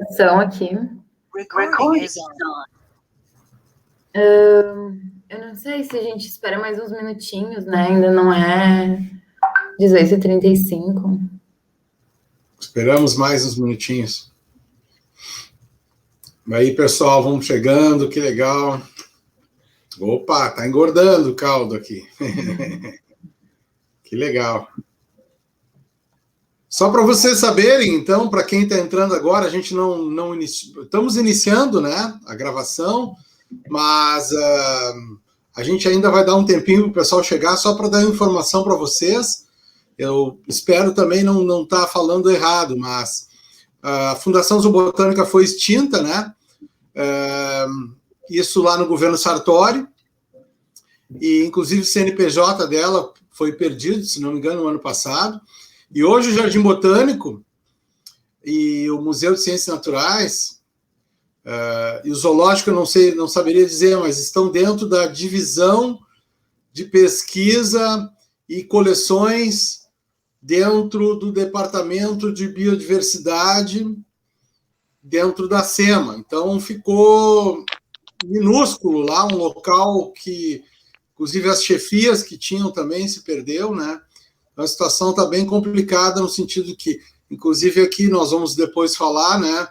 gravação aqui. Recording is on. Eu não sei se a gente espera mais uns minutinhos, né? Ainda não é 18h35. Esperamos mais uns minutinhos. Aí, pessoal, vamos chegando, que legal. Opa, tá engordando o caldo aqui. Que legal. Só para vocês saberem, então, para quem está entrando agora, a gente não estamos iniciando, né, a gravação, mas a gente ainda vai dar um tempinho para o pessoal chegar, só para dar informação para vocês. Eu espero também não estar falando errado, mas a Fundação Zoobotânica foi extinta, né? Isso lá no governo Sartori, e inclusive o CNPJ dela foi perdido, se não me engano, no ano passado. E hoje o Jardim Botânico e o Museu de Ciências Naturais e o Zoológico, eu não saberia dizer, mas estão dentro da divisão de pesquisa e coleções dentro do Departamento de Biodiversidade, dentro da SEMA. Então ficou minúsculo lá, um local que, inclusive, as chefias que tinham também se perdeu, né? A situação está bem complicada no sentido que, inclusive aqui nós vamos depois falar, né?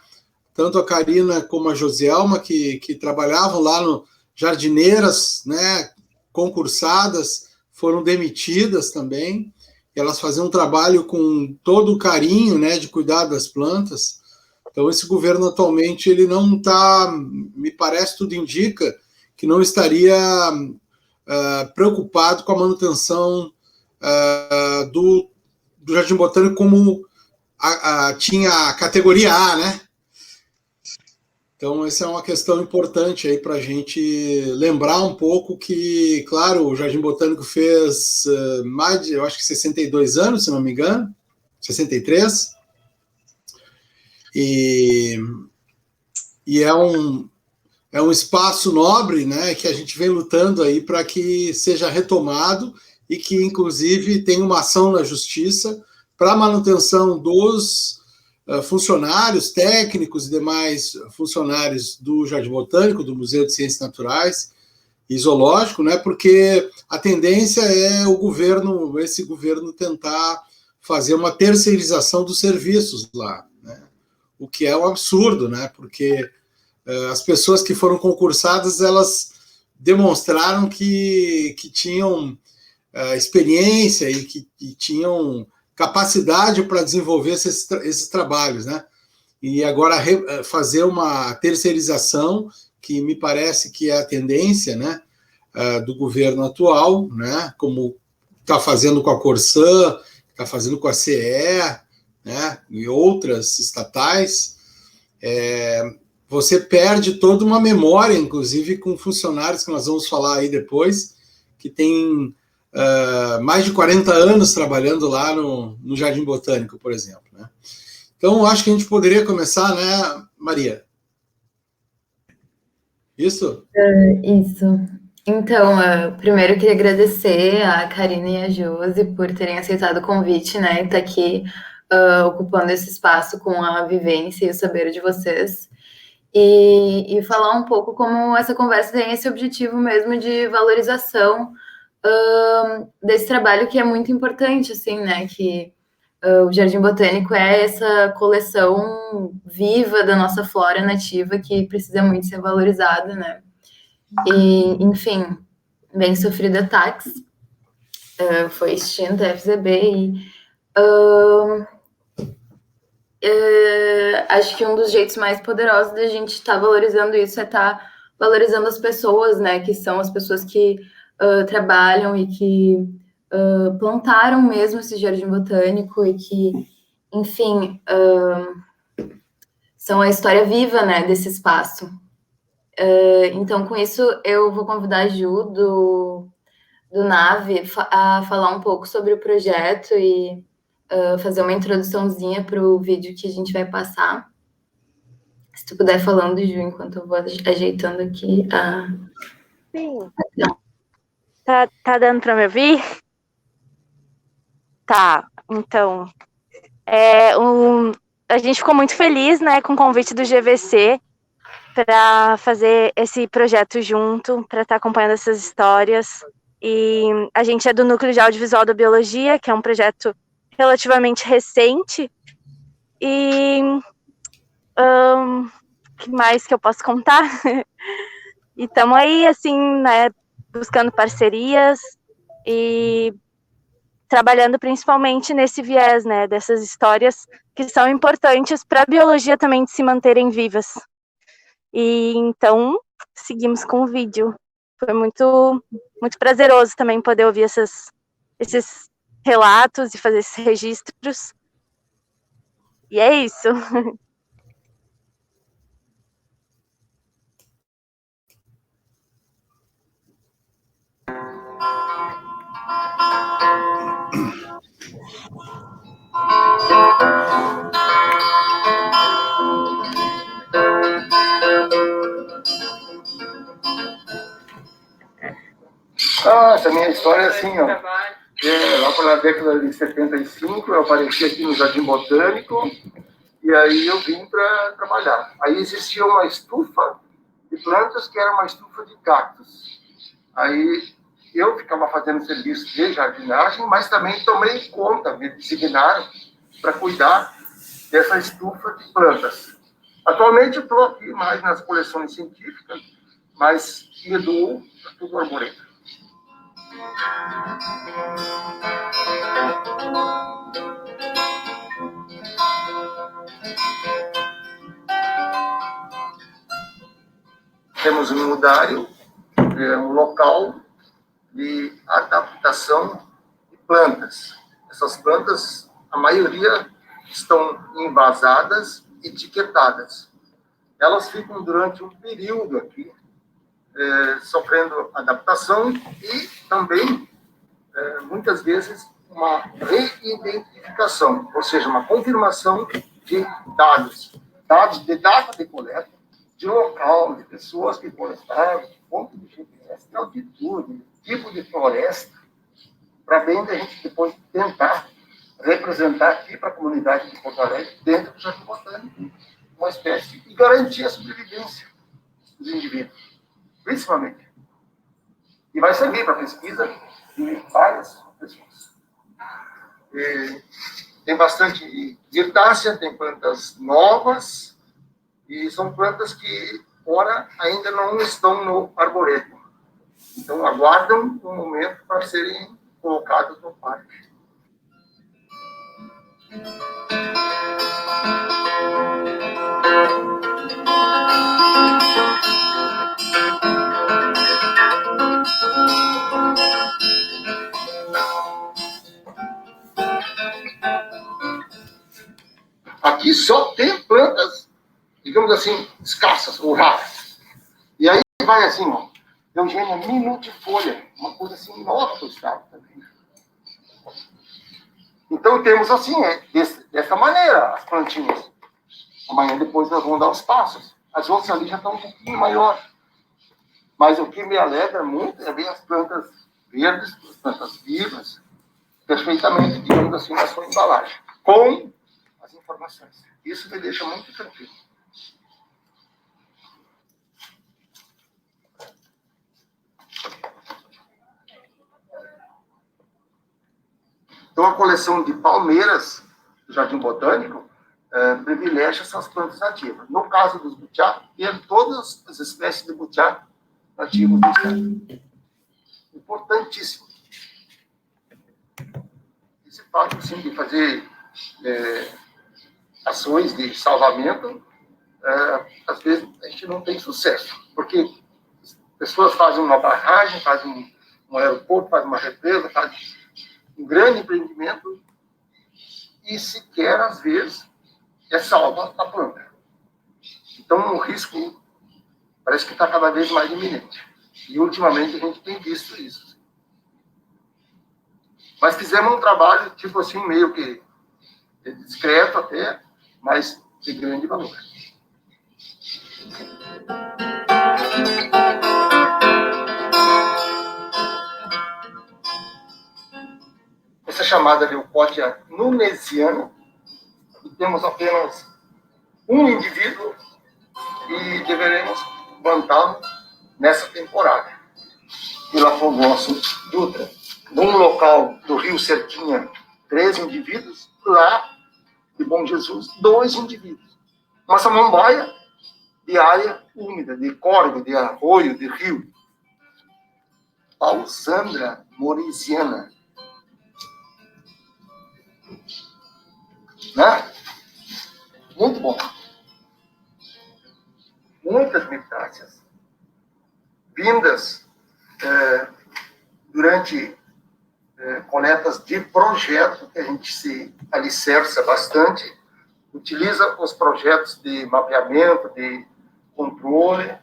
Tanto a Karina como a Joselma, que trabalhavam lá no Jardineiras, né? Concursadas, foram demitidas também. Elas faziam um trabalho com todo o carinho, né? De cuidar das plantas. Então esse governo atualmente ele não está, me parece, tudo indica que não estaria preocupado com a manutenção do Jardim Botânico como tinha a categoria A, né? Então, essa é uma questão importante aí para a gente lembrar um pouco que, claro, o Jardim Botânico fez mais de, eu acho que 62 anos, se não me engano, 63, e é um espaço nobre, né, que a gente vem lutando aí para que seja retomado e que, inclusive, tem uma ação na Justiça para a manutenção dos funcionários, técnicos e demais funcionários do Jardim Botânico, do Museu de Ciências Naturais e Zoológico, né, porque a tendência é esse governo tentar fazer uma terceirização dos serviços lá, né, o que é um absurdo, né, porque as pessoas que foram concursadas, elas demonstraram que tinham experiência e que tinham capacidade para desenvolver esses trabalhos, né? E agora fazer uma terceirização, que me parece que é a tendência, né, do governo atual, né, como está fazendo com a Corsã, está fazendo com a CE, né, e outras estatais, você perde toda uma memória, inclusive com funcionários que nós vamos falar aí depois, que tem mais de 40 anos trabalhando lá no Jardim Botânico, por exemplo, né? Então, acho que a gente poderia começar, né, Maria? Isso? Isso. Então, primeiro eu queria agradecer a Karina e a Josi por terem aceitado o convite, né, e estar aqui ocupando esse espaço com a vivência e o saber de vocês. E falar um pouco como essa conversa tem esse objetivo mesmo de valorização desse trabalho que é muito importante, assim, né, que o Jardim Botânico é essa coleção viva da nossa flora nativa que precisa muito ser valorizada, né, e, enfim, bem sofrido ataques, foi extinta a FZB e acho que um dos jeitos mais poderosos da gente estar valorizando isso é estar valorizando as pessoas, né, que são as pessoas que trabalham e que plantaram mesmo esse jardim botânico e que, enfim, são a história viva, né, desse espaço. Então, com isso, eu vou convidar a Ju, do NAVE, a falar um pouco sobre o projeto e fazer uma introduçãozinha para o vídeo que a gente vai passar. Se tu puder falando, Ju, enquanto eu vou ajeitando aqui a... Sim. Tá dando para me ouvir? Tá, então, a gente ficou muito feliz, né, com o convite do GVC para fazer esse projeto junto, para estar acompanhando essas histórias. E a gente é do Núcleo de Audiovisual da Biologia, que é um projeto relativamente recente. E que mais que eu posso contar? E estamos aí, assim, né, buscando parcerias e trabalhando principalmente nesse viés, né, dessas histórias que são importantes para a biologia também de se manterem vivas. E então, seguimos com o vídeo. Foi muito, muito prazeroso também poder ouvir esses relatos e fazer esses registros. E é isso. Essa minha história é assim, ó. Lá pela década de 75, eu apareci aqui no Jardim Botânico e aí eu vim para trabalhar. Aí existia uma estufa de plantas que era uma estufa de cactos. Aí eu ficava fazendo serviço de jardinagem, mas também tomei conta, me designaram para cuidar dessa estufa de plantas. Atualmente eu estou aqui mais nas coleções científicas, mas me dou para tudo arboreto. Temos um mudário, um local de adaptação de plantas. Essas plantas, a maioria estão envasadas, etiquetadas. Elas ficam durante um período aqui, sofrendo adaptação e também, muitas vezes, uma reidentificação, ou seja, uma confirmação de dados de data de coleta, de local, de pessoas que coletaram, de ponto de GPS, de altitude, tipo de floresta, para bem da gente depois tentar representar aqui para a comunidade de Porto Alegre, dentro do Jardim Botânico, uma espécie e garantir a sobrevivência dos indivíduos, principalmente. E vai servir para pesquisa de várias pessoas. Tem bastante virtácea, tem plantas novas, e são plantas que, ora, ainda não estão no arboreto. Então, aguardam um momento para serem colocadas no parque. Aqui só tem plantas, digamos assim, escassas ou raras. E aí vai assim, ó, Eugênia minutifolha, uma coisa assim nova do estado também. Então temos assim, dessa maneira, as plantinhas. Amanhã depois nós vamos dar os passos. As outras ali já estão um pouquinho maior. Mas o que me alegra muito é ver as plantas verdes, as plantas vivas, perfeitamente, digamos assim, na sua embalagem, com as informações. Isso me deixa muito tranquilo. Então, a coleção de palmeiras do Jardim Botânico privilegia essas plantas nativas. No caso dos butiá, tem todas as espécies de butiá nativos do estado. Importantíssimo. Esse fato, sim, de fazer ações de salvamento, às vezes a gente não tem sucesso, porque as pessoas fazem uma barragem, fazem um aeroporto, fazem uma represa, fazem um grande empreendimento e sequer, às vezes, salva a planta. Então, o risco parece que está cada vez mais iminente. E, ultimamente, a gente tem visto isso. Mas fizemos um trabalho, tipo assim, meio que discreto até, mas de grande valor. Essa chamada Leucódia nunesiana, temos apenas um indivíduo e deveremos plantá-lo nessa temporada. Pela Fogosso Dutra, num local do Rio Cerquinha, 3 indivíduos, lá de Bom Jesus, 2 indivíduos. Uma samambaia de área úmida, de córrego, de arroio, de rio. Alzandra morisiana. Né? Muito bom. Muitas mictáceas vindas durante coletas de projeto, que a gente se alicerça bastante, utiliza os projetos de mapeamento, de controle,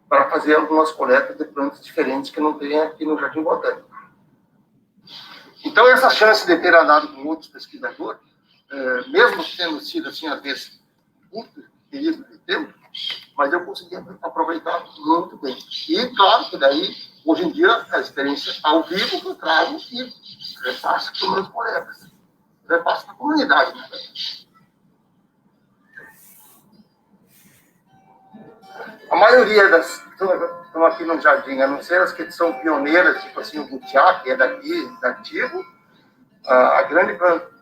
para fazer algumas coletas de plantas diferentes que não tem aqui no Jardim Botânico. Então, essa chance de ter andado com outros pesquisadores, mesmo tendo sido, assim, às vezes, curto período de tempo, mas eu consegui aproveitar muito bem. E, claro, que daí, hoje em dia, a experiência ao vivo que eu trago e repasso para os meus colegas. Repasso para a comunidade, né? A maioria das que estão aqui no jardim, a não ser as que são pioneiras, tipo assim, o Butiá, que é daqui, da Tigo, a grande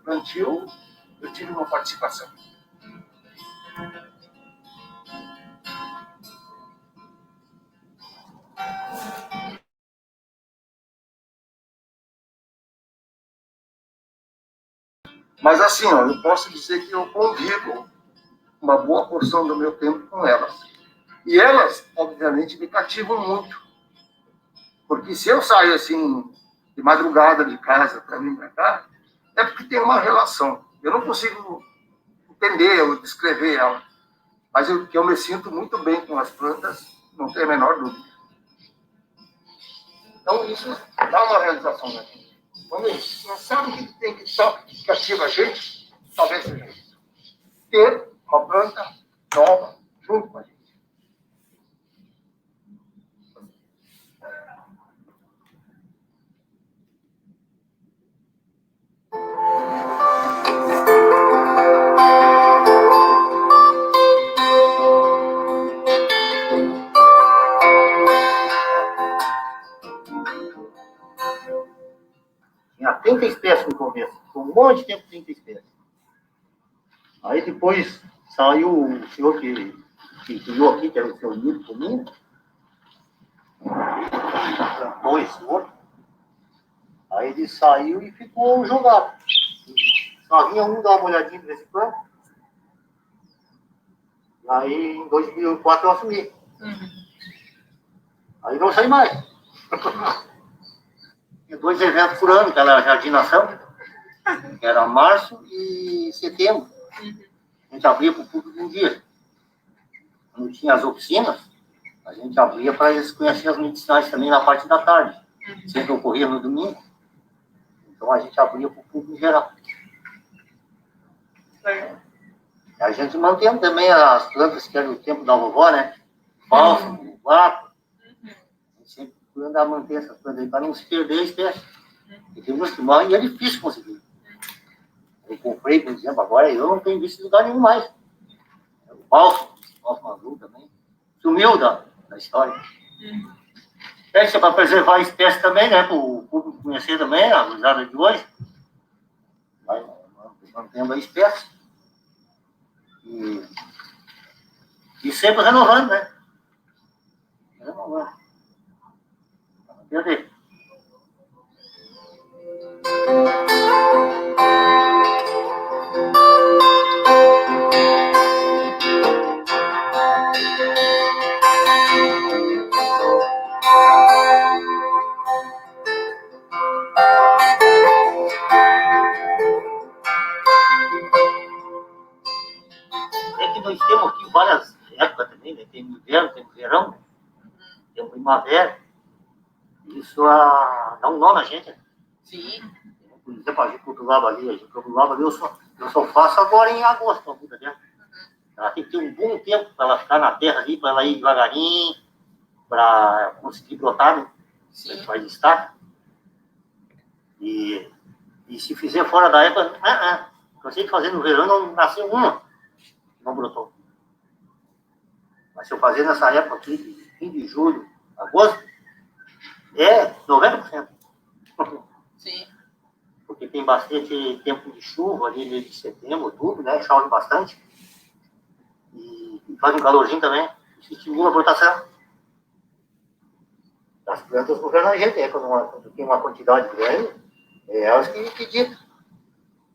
plantio, eu tive uma participação. Mas assim, ó, eu posso dizer que eu convivo uma boa porção do meu tempo com elas. E elas, obviamente, me cativam muito. Porque se eu saio assim, de madrugada de casa para vir para cá, é porque tem uma relação. Eu não consigo entender ou descrever ela. Mas que eu me sinto muito bem com as plantas, não tenho a menor dúvida. Então, isso dá uma realização na gente. Quando a gente não sabe o que tem que cativa a gente, talvez seja isso. Ter uma planta nova junto com a gente. Tinha 30 espécies no começo. Foi um monte de tempo, 30 espécies. Aí depois saiu o senhor que criou aqui, que era o seu Nilo comigo. Plantou esse outro. Aí ele saiu e ficou jogado. Só vinha um dar uma olhadinha de vez em quando. Aí em 2004 eu assumi. Aí não saí mais. Tinha 2 eventos por ano, que era a Jardinação, que era março e setembro. A gente abria para o público um dia. Quando tinha as oficinas, a gente abria para eles conhecerem as medicinais também na parte da tarde. Sempre ocorria no domingo. Então a gente abria para o público em geral. E a gente mantém também as plantas que eram do tempo da vovó, né? Bálsamo, vaco. A gente sempre procura manter essas plantas aí para não se perder a espécie. E tem umas que morrem e é difícil conseguir. Eu comprei, por exemplo, agora eu não tenho visto em lugar nenhum mais. O bálsamo azul também. Sumiu da história. Isso é para preservar a espécie também, né? Para o público conhecer também, a gurizada de hoje. Vai mantendo a espécie. E sempre renovando, né? Renovando. Entendeu? É que nós temos aqui várias épocas também, né? Tem inverno, tem verão, tem primavera. Isso dá um nó na gente, né? Sim. Por exemplo, a Jicutulaba ali, eu só faço agora em agosto, a vida dela. Ela tem que ter um bom tempo para ela ficar na terra ali, para ela ir devagarinho, para conseguir brotar, né? A gente faz destaque. E se fizer fora da época, Cansei de fazer no verão, não nasceu uma, não brotou. Mas se eu fazer nessa época aqui, de fim de julho, agosto, é 90%. Sim. Porque tem bastante tempo de chuva ali, mês de setembro, outubro, né? Chove bastante. E faz um calorzinho também. Isso estimula a brotação. As plantas governam a gente, quando tem uma quantidade grande, elas que ditam.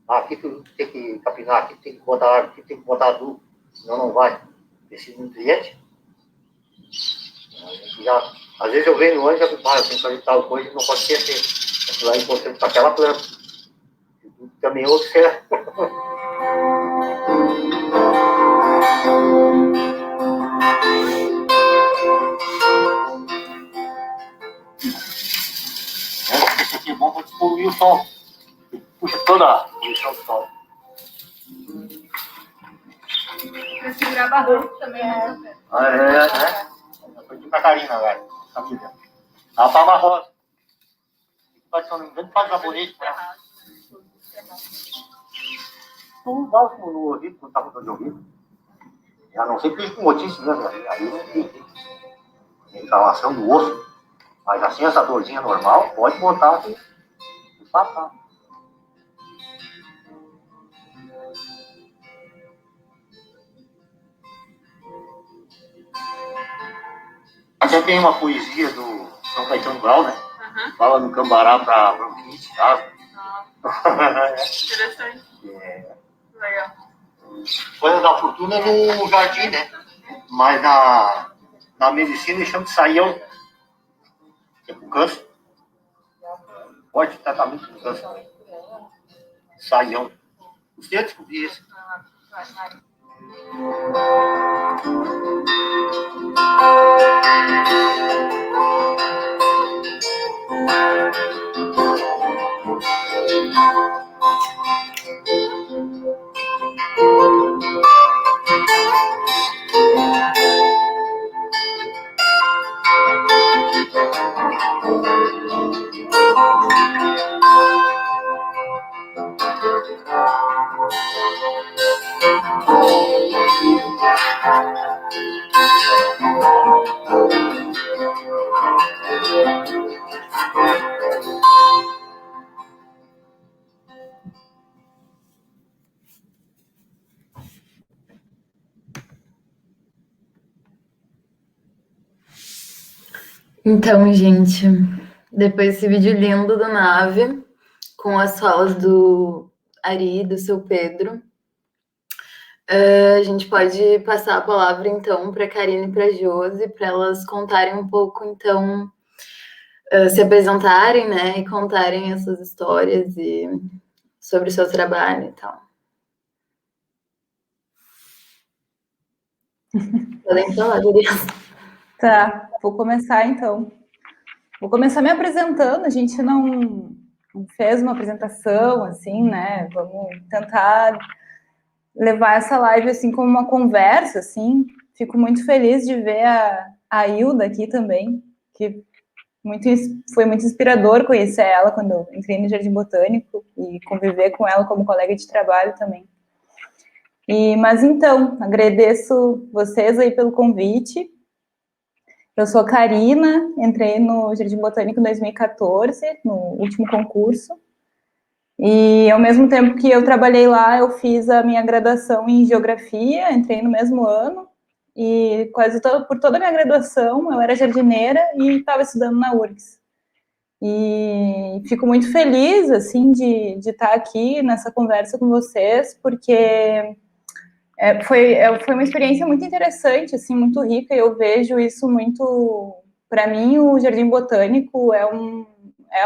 Aqui tu tem que capinar, aqui tem que botar água, aqui tem que botar adubo, senão não vai. Esse nutriente. Às vezes eu venho antes e eu tenho que fazer tal coisa e não pode esquecer. Aquilo lá é importante para aquela planta. Também observa. Esse aqui é bom para despoluir o sol. Puxa toda a poluição do sol. Pra segurar barroco também, né? Eu tô de Catarina, velho. Família. A palma rosa. Se não me engano, faz sabonete com ela. Tu dá no ouvido, quando tá com dor de ouvido. A não ser que seja com motice mesmo. Aí tem inflamação do osso. Mas assim, essa dorzinha normal, pode botar aqui. Tá. Até tem uma poesia do São Caetano Brau, né? Fala no Cambará pra bronquite, tá? Interessante. Legal. Coisa da fortuna é no jardim, né? Mas na medicina eles chamam de saião. Que é pro câncer. Forte tratamento do câncer. Saião. Você descobriu isso. Então, gente, depois desse vídeo lindo do Nave, com as falas do Ari e do seu Pedro, a gente pode passar a palavra, então, para a Karina e para a Josi, para elas contarem um pouco, então, se apresentarem, né, e contarem as suas histórias e sobre o seu trabalho e tal. Podem falar, gurias. Tá, vou começar então. Vou começar me apresentando, a gente não fez uma apresentação, assim, né? Vamos tentar levar essa live, assim, como uma conversa, assim. Fico muito feliz de ver a Hilda aqui também, que foi muito inspirador conhecer ela quando eu entrei no Jardim Botânico e conviver com ela como colega de trabalho também. Mas então, agradeço vocês aí pelo convite. Eu sou a Karina, entrei no Jardim Botânico em 2014, no último concurso. E ao mesmo tempo que eu trabalhei lá, eu fiz a minha graduação em Geografia, entrei no mesmo ano. E por toda a minha graduação, eu era jardineira e estava estudando na URGS. E fico muito feliz, assim, de estar aqui nessa conversa com vocês, porque foi uma experiência muito interessante, assim, muito rica, e eu vejo isso muito... Para mim, o Jardim Botânico é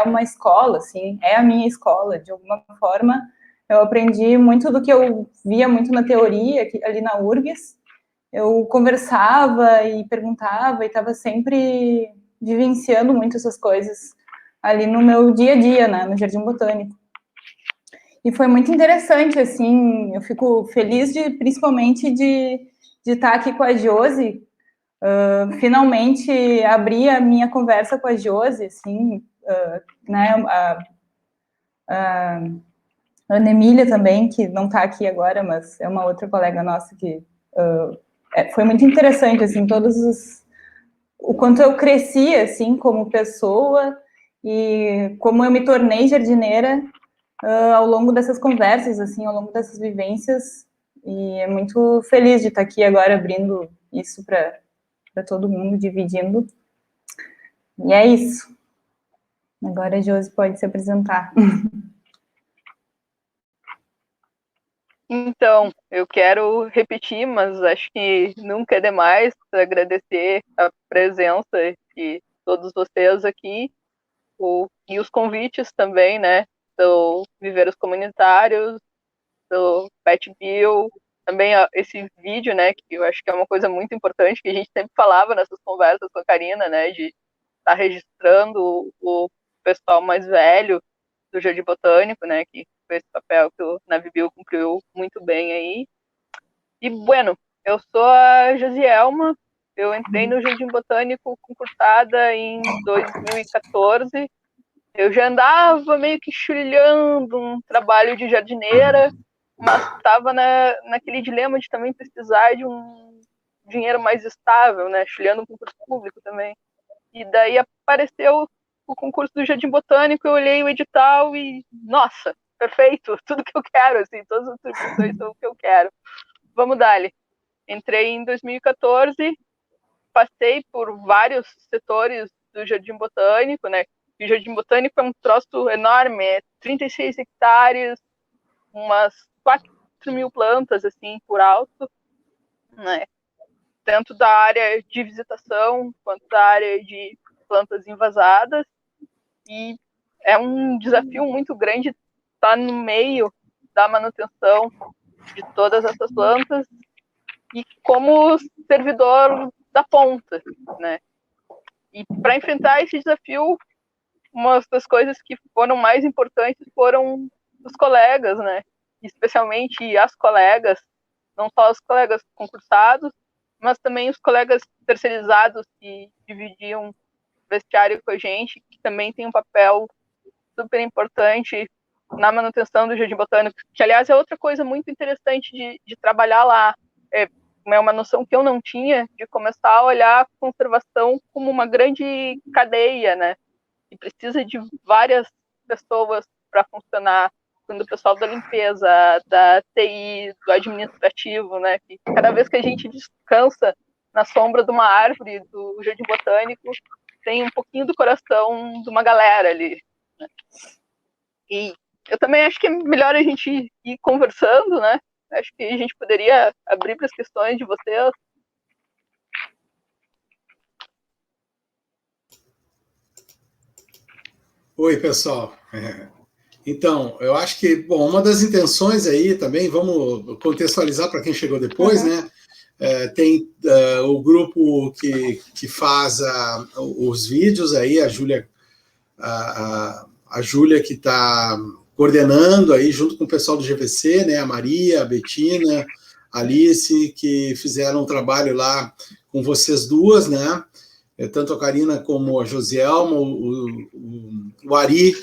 uma escola, assim, é a minha escola, de alguma forma. Eu aprendi muito do que eu via muito na teoria, ali na URGS. Eu conversava e perguntava, e estava sempre vivenciando muito essas coisas ali no meu dia a dia, né, no Jardim Botânico. E foi muito interessante, assim, eu fico feliz principalmente de estar aqui com a Josi, finalmente abrir a minha conversa com a Josi, assim, né, Ana Emília também, que não está aqui agora, mas é uma outra colega nossa que foi muito interessante, assim, o quanto eu cresci, assim, como pessoa e como eu me tornei jardineira ao longo dessas conversas, assim, ao longo dessas vivências, e é muito feliz de estar aqui agora abrindo isso para todo mundo, dividindo. E é isso. Agora a Josi pode se apresentar. Então, eu quero repetir, mas acho que nunca é demais agradecer a presença de todos vocês aqui e os convites também, né, do Viveiros Comunitários, do Pet Bill, também esse vídeo, né, que eu acho que é uma coisa muito importante, que a gente sempre falava nessas conversas com a Karina, né, de estar registrando o pessoal mais velho do Jardim Botânico, né, que foi esse papel que o Navibio cumpriu muito bem aí. E, bueno, eu sou a Josielma, eu entrei no Jardim Botânico concursada em 2014, eu já andava meio que chulhando um trabalho de jardineira, mas estava naquele dilema de também precisar de um dinheiro mais estável, né, chulhando um concurso público também. E daí apareceu o concurso do Jardim Botânico, eu olhei o edital e, nossa, perfeito, tudo que eu quero, assim, todas as atribuições são o que eu quero. Vamos dar-lhe. Entrei em 2014, passei por vários setores do Jardim Botânico, né? E o Jardim Botânico é um troço enorme, é 36 hectares, umas 4.000 plantas, assim, por alto, né? Tanto da área de visitação, quanto da área de plantas invasadas, e é um desafio muito grande estar no meio da manutenção de todas essas plantas e como servidor da ponta, né? E para enfrentar esse desafio, uma das coisas que foram mais importantes foram os colegas, né? Especialmente as colegas, não só os colegas concursados, mas também os colegas terceirizados que dividiam vestiário com a gente, que também tem um papel super importante na manutenção do Jardim Botânico, que, aliás, é outra coisa muito interessante de trabalhar lá. É uma noção que eu não tinha, de começar a olhar a conservação como uma grande cadeia, né? E precisa de várias pessoas para funcionar, quando o pessoal da limpeza, da TI, do administrativo, né? Que cada vez que a gente descansa na sombra de uma árvore do Jardim Botânico, tem um pouquinho do coração de uma galera ali, né? E eu também acho que é melhor a gente ir conversando, né? Acho que a gente poderia abrir para as questões de vocês. Oi, pessoal. Então, eu acho que, bom, uma das intenções aí também, vamos contextualizar para quem chegou depois, né? Tem o grupo que faz os vídeos aí, a Júlia que está coordenando aí, junto com o pessoal do GVC, né? A Maria, a Betina, a Alice, que fizeram um trabalho lá com vocês duas, né? Tanto a Karina como a Josielma, o Ari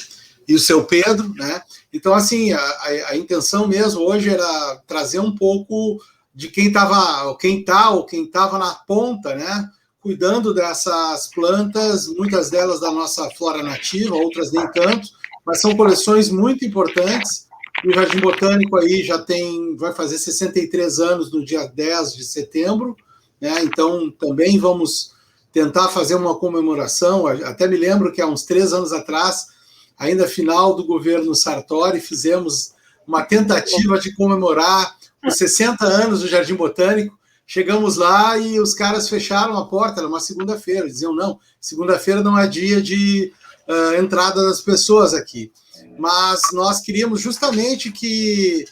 e o seu Pedro, né? Então, assim, a intenção mesmo hoje era trazer um pouco de quem estava na ponta, né? Cuidando dessas plantas, muitas delas da nossa flora nativa, outras nem tanto, mas são coleções muito importantes. O Jardim Botânico aí vai fazer 63 anos no dia 10 de setembro, né? Então também vamos tentar fazer uma comemoração. Até me lembro que há uns 3 anos atrás, ainda final do governo Sartori, fizemos uma tentativa de comemorar os 60 anos do Jardim Botânico. Chegamos lá e os caras fecharam a porta, era uma segunda-feira, diziam, não, segunda-feira não é dia de entrada das pessoas aqui. Mas nós queríamos justamente que,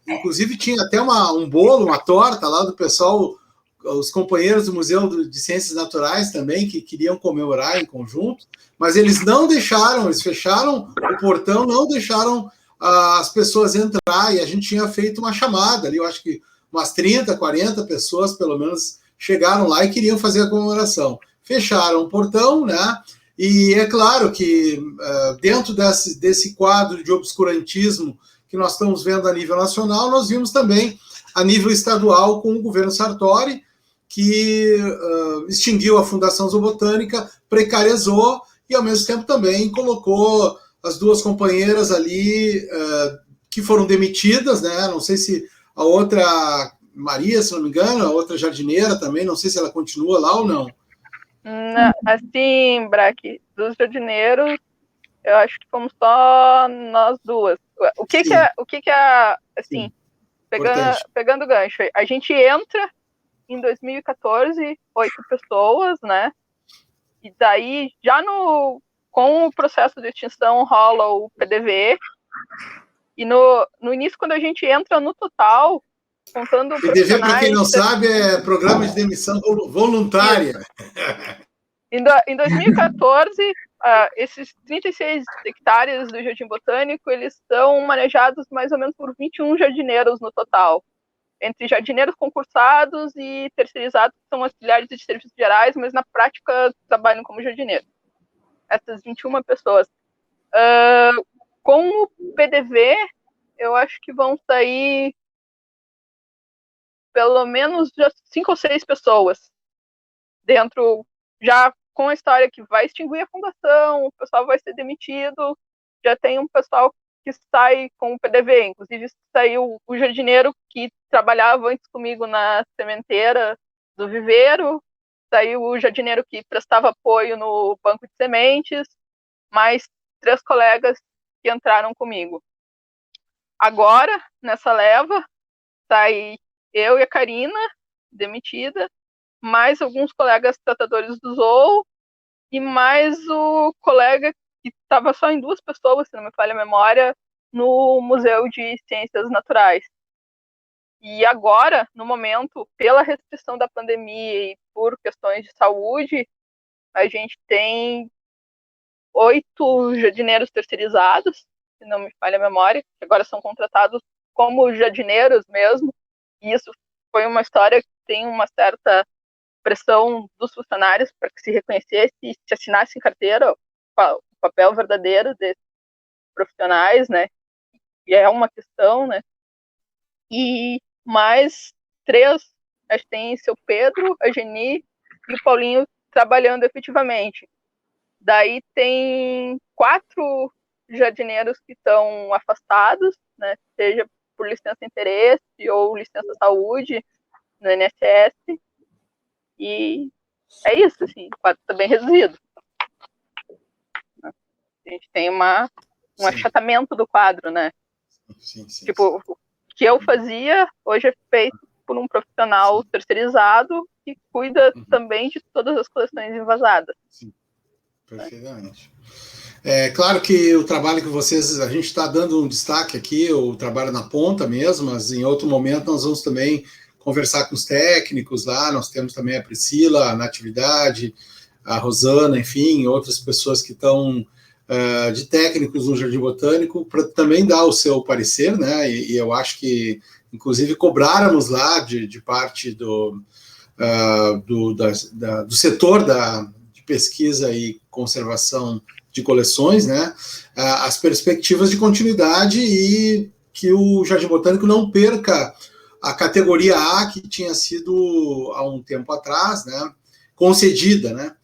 inclusive tinha até um bolo, uma torta lá do pessoal, os companheiros do Museu de Ciências Naturais também, que queriam comemorar em conjunto, mas eles não deixaram, eles fecharam o portão, não deixaram as pessoas entrar, e a gente tinha feito uma chamada ali, eu acho que umas 30, 40 pessoas, pelo menos, chegaram lá e queriam fazer a comemoração. Fecharam o portão, né? E é claro que, dentro desse quadro de obscurantismo que nós estamos vendo a nível nacional, nós vimos também a nível estadual com o governo Sartori, que extinguiu a Fundação Zoobotânica, precarizou e, ao mesmo tempo, também colocou as duas companheiras ali que foram demitidas, né? Não sei se a outra, Maria, se não me engano, a outra jardineira também, não sei se ela continua lá ou não. Assim, Braque, dos jardineiros, eu acho que fomos só nós duas. O que é, assim, pegando o gancho, a gente entra em 2014, 8 pessoas, né? E daí, já com o processo de extinção, rola o PDV. E no início, quando a gente entra no total, contando PDV, para quem não sabe, é Programa de Demissão Voluntária. Em 2014, esses 36 hectares do Jardim Botânico, eles são manejados mais ou menos por 21 jardineiros no total, entre jardineiros concursados e terceirizados, que são auxiliares de serviços gerais, mas na prática trabalham como jardineiros. Essas 21 pessoas. Com o PDV, eu acho que vão sair pelo menos 5 ou 6 pessoas dentro, já com a história que vai extinguir a fundação, o pessoal vai ser demitido, já tem um pessoal que sai com o PDV, inclusive saiu o jardineiro que trabalhava antes comigo na sementeira do viveiro, saiu o jardineiro que prestava apoio no banco de sementes, mais 3 colegas que entraram comigo. Agora, nessa leva, sai eu e a Karina, demitida, mais alguns colegas tratadores do zoo, e mais o colega que estava só em 2 pessoas, se não me falha a memória, no Museu de Ciências Naturais. E agora, no momento, pela restrição da pandemia e por questões de saúde, a gente tem 8 jardineiros terceirizados, se não me falha a memória, que agora são contratados como jardineiros mesmo. E isso foi uma história que tem uma certa pressão dos funcionários para que se reconhecesse e se assinasse em carteira o papel verdadeiro desses profissionais, né? E é uma questão, né? E mais 3, acho que tem seu Pedro, a Geni e o Paulinho trabalhando efetivamente. Daí tem 4 jardineiros que estão afastados, né? Seja por licença interesse ou licença saúde no INSS. E é isso, assim, o quadro está bem reduzido. A gente tem um achatamento do quadro, né? Sim. Tipo, o que eu fazia, hoje é feito por um profissional terceirizado que cuida também de todas as coleções invasadas. Sim, perfeitamente. É claro que o trabalho que vocês, a gente está dando um destaque aqui, o trabalho na ponta mesmo, mas em outro momento nós vamos também conversar com os técnicos lá, nós temos também a Priscila, a Natividade, a Rosana, enfim, outras pessoas que estão de técnicos no Jardim Botânico, para também dar o seu parecer, né, e eu acho que, inclusive, cobráramos lá de parte do setor de pesquisa e conservação de coleções, né, as perspectivas de continuidade e que o Jardim Botânico não perca a categoria A, que tinha sido, há um tempo atrás, né, concedida, né.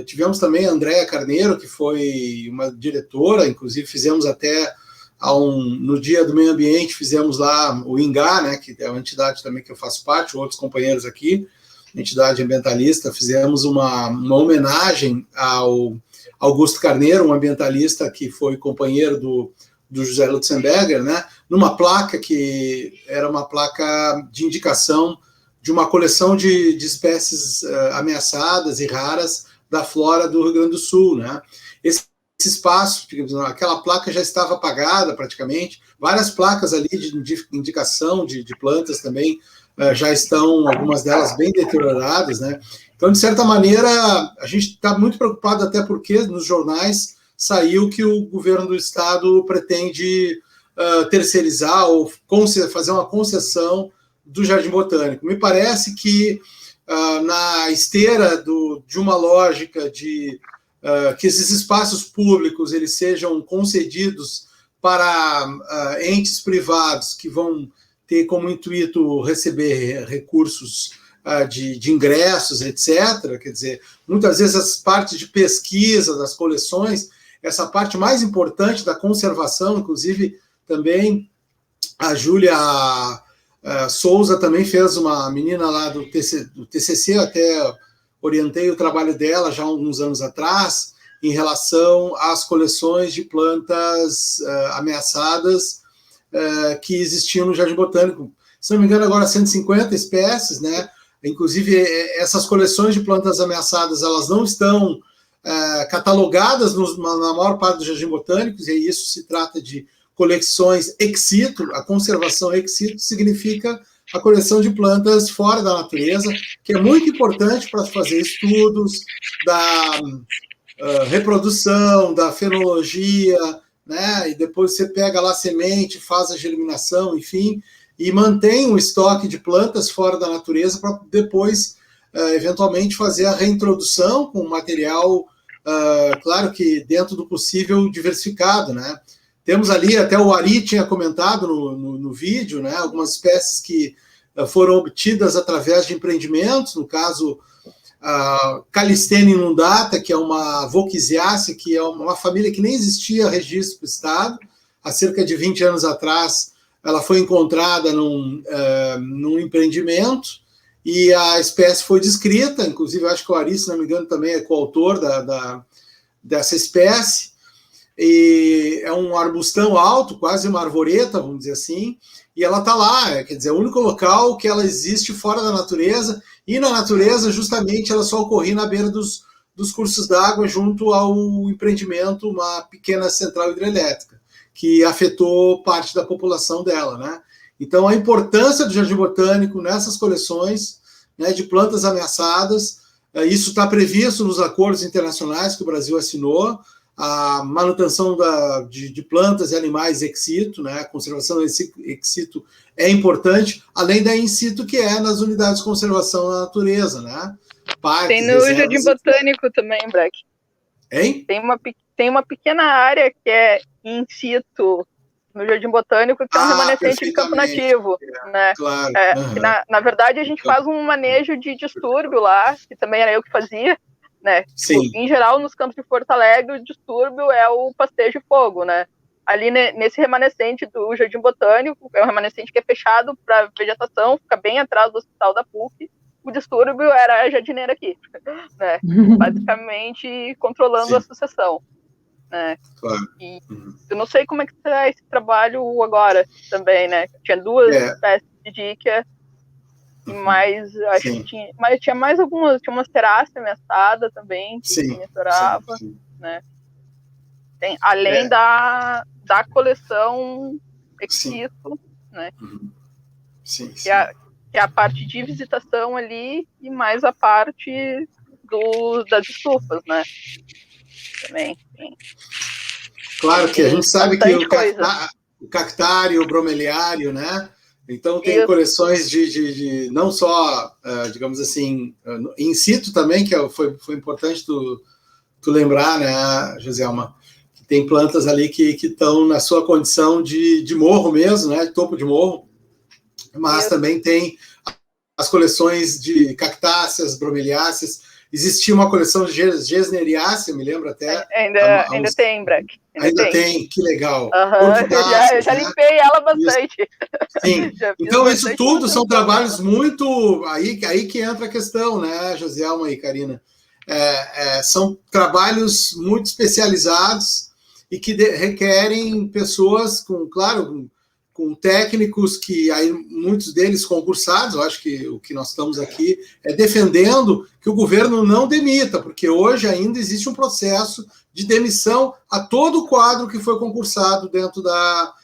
Tivemos também a Andréa Carneiro, que foi uma diretora, inclusive fizemos até, no Dia do Meio Ambiente, fizemos lá o INGA, né, que é uma entidade também que eu faço parte, outros companheiros aqui, entidade ambientalista, fizemos uma homenagem ao Augusto Carneiro, um ambientalista que foi companheiro do José Lutzenberger, né, numa placa que era uma placa de indicação de uma coleção de espécies ameaçadas e raras da flora do Rio Grande do Sul, né. Esse espaço, aquela placa já estava apagada praticamente, várias placas ali de indicação de plantas também já estão, algumas delas bem deterioradas, né. Então, de certa maneira, a gente está muito preocupado, até porque nos jornais saiu que o governo do estado pretende terceirizar ou fazer uma concessão do Jardim Botânico. Me parece que na esteira de uma lógica de que esses espaços públicos eles sejam concedidos para entes privados que vão ter como intuito receber recursos de ingressos, etc. Quer dizer, muitas vezes as partes de pesquisa das coleções, essa parte mais importante da conservação, inclusive também a Júlia Souza também fez, uma menina lá do TCC, até orientei o trabalho dela já há alguns anos atrás, em relação às coleções de plantas ameaçadas que existiam no Jardim Botânico. Se não me engano, agora 150 espécies, né? Inclusive, essas coleções de plantas ameaçadas, elas não estão catalogadas na maior parte dos Jardins Botânicos, e isso se trata de coleções ex situ. A conservação ex situ significa a coleção de plantas fora da natureza, que é muito importante para fazer estudos da reprodução, da fenologia, né? E depois você pega lá a semente, faz a germinação, enfim, e mantém um estoque de plantas fora da natureza para depois, eventualmente, fazer a reintrodução com material, claro que dentro do possível, diversificado, né? Temos ali, até o Ari tinha comentado no vídeo, né, algumas espécies que foram obtidas através de empreendimentos, no caso, a Calistena inundata, que é uma Volquiziaceae, que é uma família que nem existia registro para o Estado. Há cerca de 20 anos atrás, ela foi encontrada num empreendimento, e a espécie foi descrita, inclusive acho que o Ari, se não me engano, também é coautor dessa espécie. E é um arbustão alto, quase uma arvoreta, vamos dizer assim, e ela está lá, quer dizer, é o único local que ela existe fora da natureza, e na natureza, justamente, ela só ocorria na beira dos cursos d'água, junto ao empreendimento, uma pequena central hidrelétrica, que afetou parte da população dela, né? Então, a importância do Jardim Botânico nessas coleções, né, de plantas ameaçadas, isso está previsto nos acordos internacionais que o Brasil assinou, a manutenção de plantas e animais ex situ, né? A conservação ex situ é importante, além da in situ, que é nas unidades de conservação da natureza, né? Parques, tem no Jardim Botânico também, Breck. Hein? Tem uma pequena área que é in situ no Jardim Botânico, que é um remanescente de campo nativo, né? Claro. Na verdade, a gente faz um manejo de distúrbio lá, que também era eu que fazia, né? Sim. Tipo, em geral, nos campos de Porto Alegre, o distúrbio é o pastejo de fogo, né? Ali nesse remanescente do Jardim Botânico, é um remanescente que é fechado para vegetação, fica bem atrás do Hospital da PUC. O distúrbio era a jardineira aqui, né? Basicamente controlando a sucessão, né? Claro. E eu não sei como é que está esse trabalho agora também, né? Tinha duas espécies de díquia, mas acho que tinha mais algumas, tinha umas terraças ameaçadas também, que monitorava, né? Tem, além da coleção ex situ, né? Que é a parte de visitação ali, e mais a parte das estufas, né? Também. Sim. Claro que a gente sabe que o cactário, o bromeliário, né? Então tem coleções de não só, digamos assim, in situ também, que foi importante tu lembrar, né, Joselma? Que tem plantas ali que estão na sua condição de morro mesmo, né? De topo de morro. Mas também tem as coleções de cactáceas, bromeliáceas. Existia uma coleção de gesneriácea, me lembro até. Ainda tem, Breck. Ainda tem, que legal. Eu já limpei ela bastante. Sim, então isso tudo são trabalhos muito... Aí que entra a questão, né, Joselma e Karina? São trabalhos muito especializados e que requerem pessoas com técnicos que aí muitos deles concursados. Eu acho que o que nós estamos aqui é defendendo que o governo não demita, porque hoje ainda existe um processo de demissão a todo o quadro que foi concursado dentro da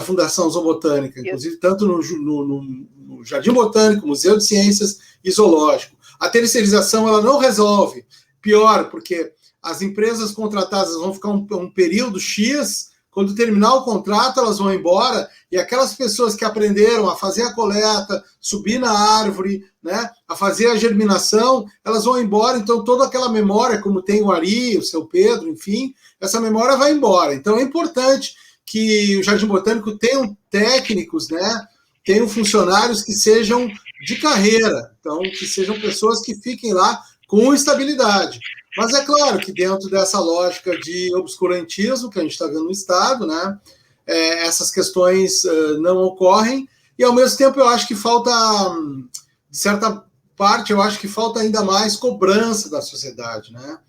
Fundação Zoobotânica, inclusive tanto no Jardim Botânico, Museu de Ciências e Zoológico. A terceirização ela não resolve, pior, porque as empresas contratadas vão ficar um período X quando terminar o contrato, elas vão embora, e aquelas pessoas que aprenderam a fazer a coleta, subir na árvore, né, a fazer a germinação, elas vão embora, então toda aquela memória, como tem o Ari, o seu Pedro, enfim, essa memória vai embora. Então é importante que o Jardim Botânico tenha técnicos, né, tenham funcionários que sejam de carreira, então que sejam pessoas que fiquem lá com estabilidade. Mas é claro que dentro dessa lógica de obscurantismo que a gente está vendo no Estado, né, essas questões não ocorrem, e ao mesmo tempo eu acho que falta, de certa parte, eu acho que falta ainda mais cobrança da sociedade, né?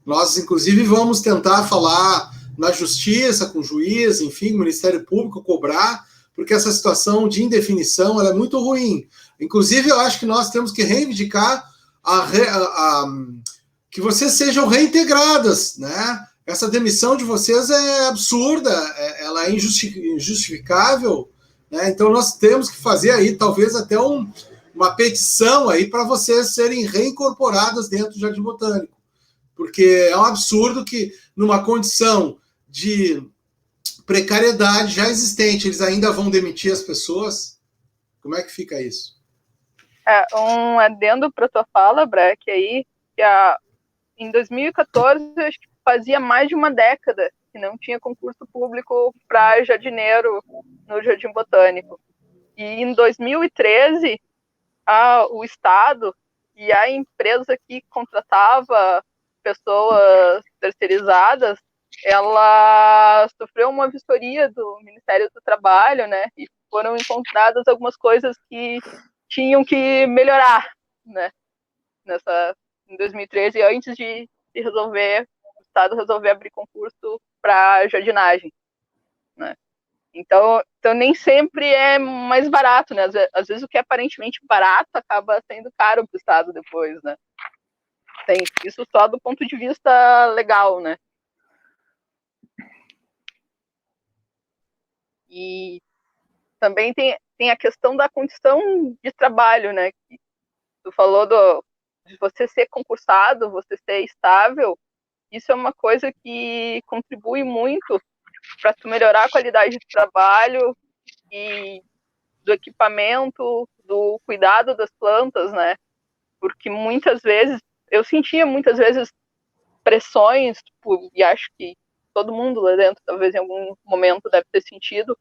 Nós, inclusive, vamos tentar falar na justiça, com o juiz, enfim, o Ministério Público, cobrar, porque essa situação de indefinição ela é muito ruim. Inclusive, eu acho que nós temos que reivindicar que vocês sejam reintegradas, né? Essa demissão de vocês é absurda, ela é injustificável, né? Então nós temos que fazer aí talvez até uma petição aí para vocês serem reincorporadas dentro do Jardim Botânico, porque é um absurdo que numa condição de precariedade já existente eles ainda vão demitir as pessoas. Como é que fica isso? Um adendo para a tua fala, Breck, aí, que em 2014, eu acho que fazia mais de uma década que não tinha concurso público para jardineiro no Jardim Botânico. E em 2013, o Estado e a empresa que contratava pessoas terceirizadas, ela sofreu uma vistoria do Ministério do Trabalho, né? E foram encontradas algumas coisas que tinham que melhorar, né? Em 2013, antes de resolver, o Estado resolver abrir concurso para jardinagem, né? Então, nem sempre é mais barato, né? Às vezes o que é aparentemente barato acaba sendo caro para o Estado depois, né? Tem isso só do ponto de vista legal, né? E também tem a questão da condição de trabalho, né? Tu falou de você ser concursado, você ser estável. Isso é uma coisa que contribui muito para tu melhorar a qualidade de trabalho e do equipamento, do cuidado das plantas, né? Porque muitas vezes, eu sentia muitas vezes pressões, e acho que todo mundo lá dentro, talvez em algum momento deve ter sentido,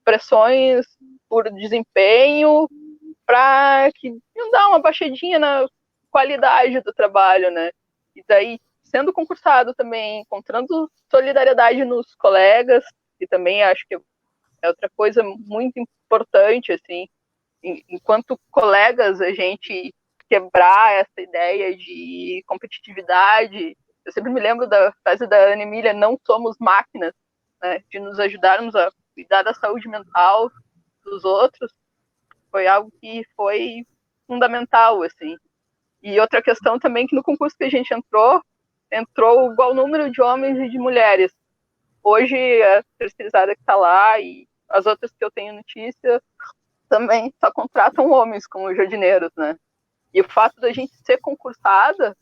pressões por desempenho para que não dá uma baixadinha na qualidade do trabalho, né? E daí, sendo concursado também, encontrando solidariedade nos colegas, que também acho que é outra coisa muito importante, assim, enquanto colegas, a gente quebrar essa ideia de competitividade. Eu sempre me lembro da frase da Ana Emília, não somos máquinas, né, de nos ajudarmos a cuidar da saúde mental dos outros, foi algo que foi fundamental, assim. E outra questão também, que no concurso que a gente entrou igual número de homens e de mulheres. Hoje, a terceirizada que está lá e as outras que eu tenho notícia também só contratam homens como jardineiros, né? E o fato da gente ser concursada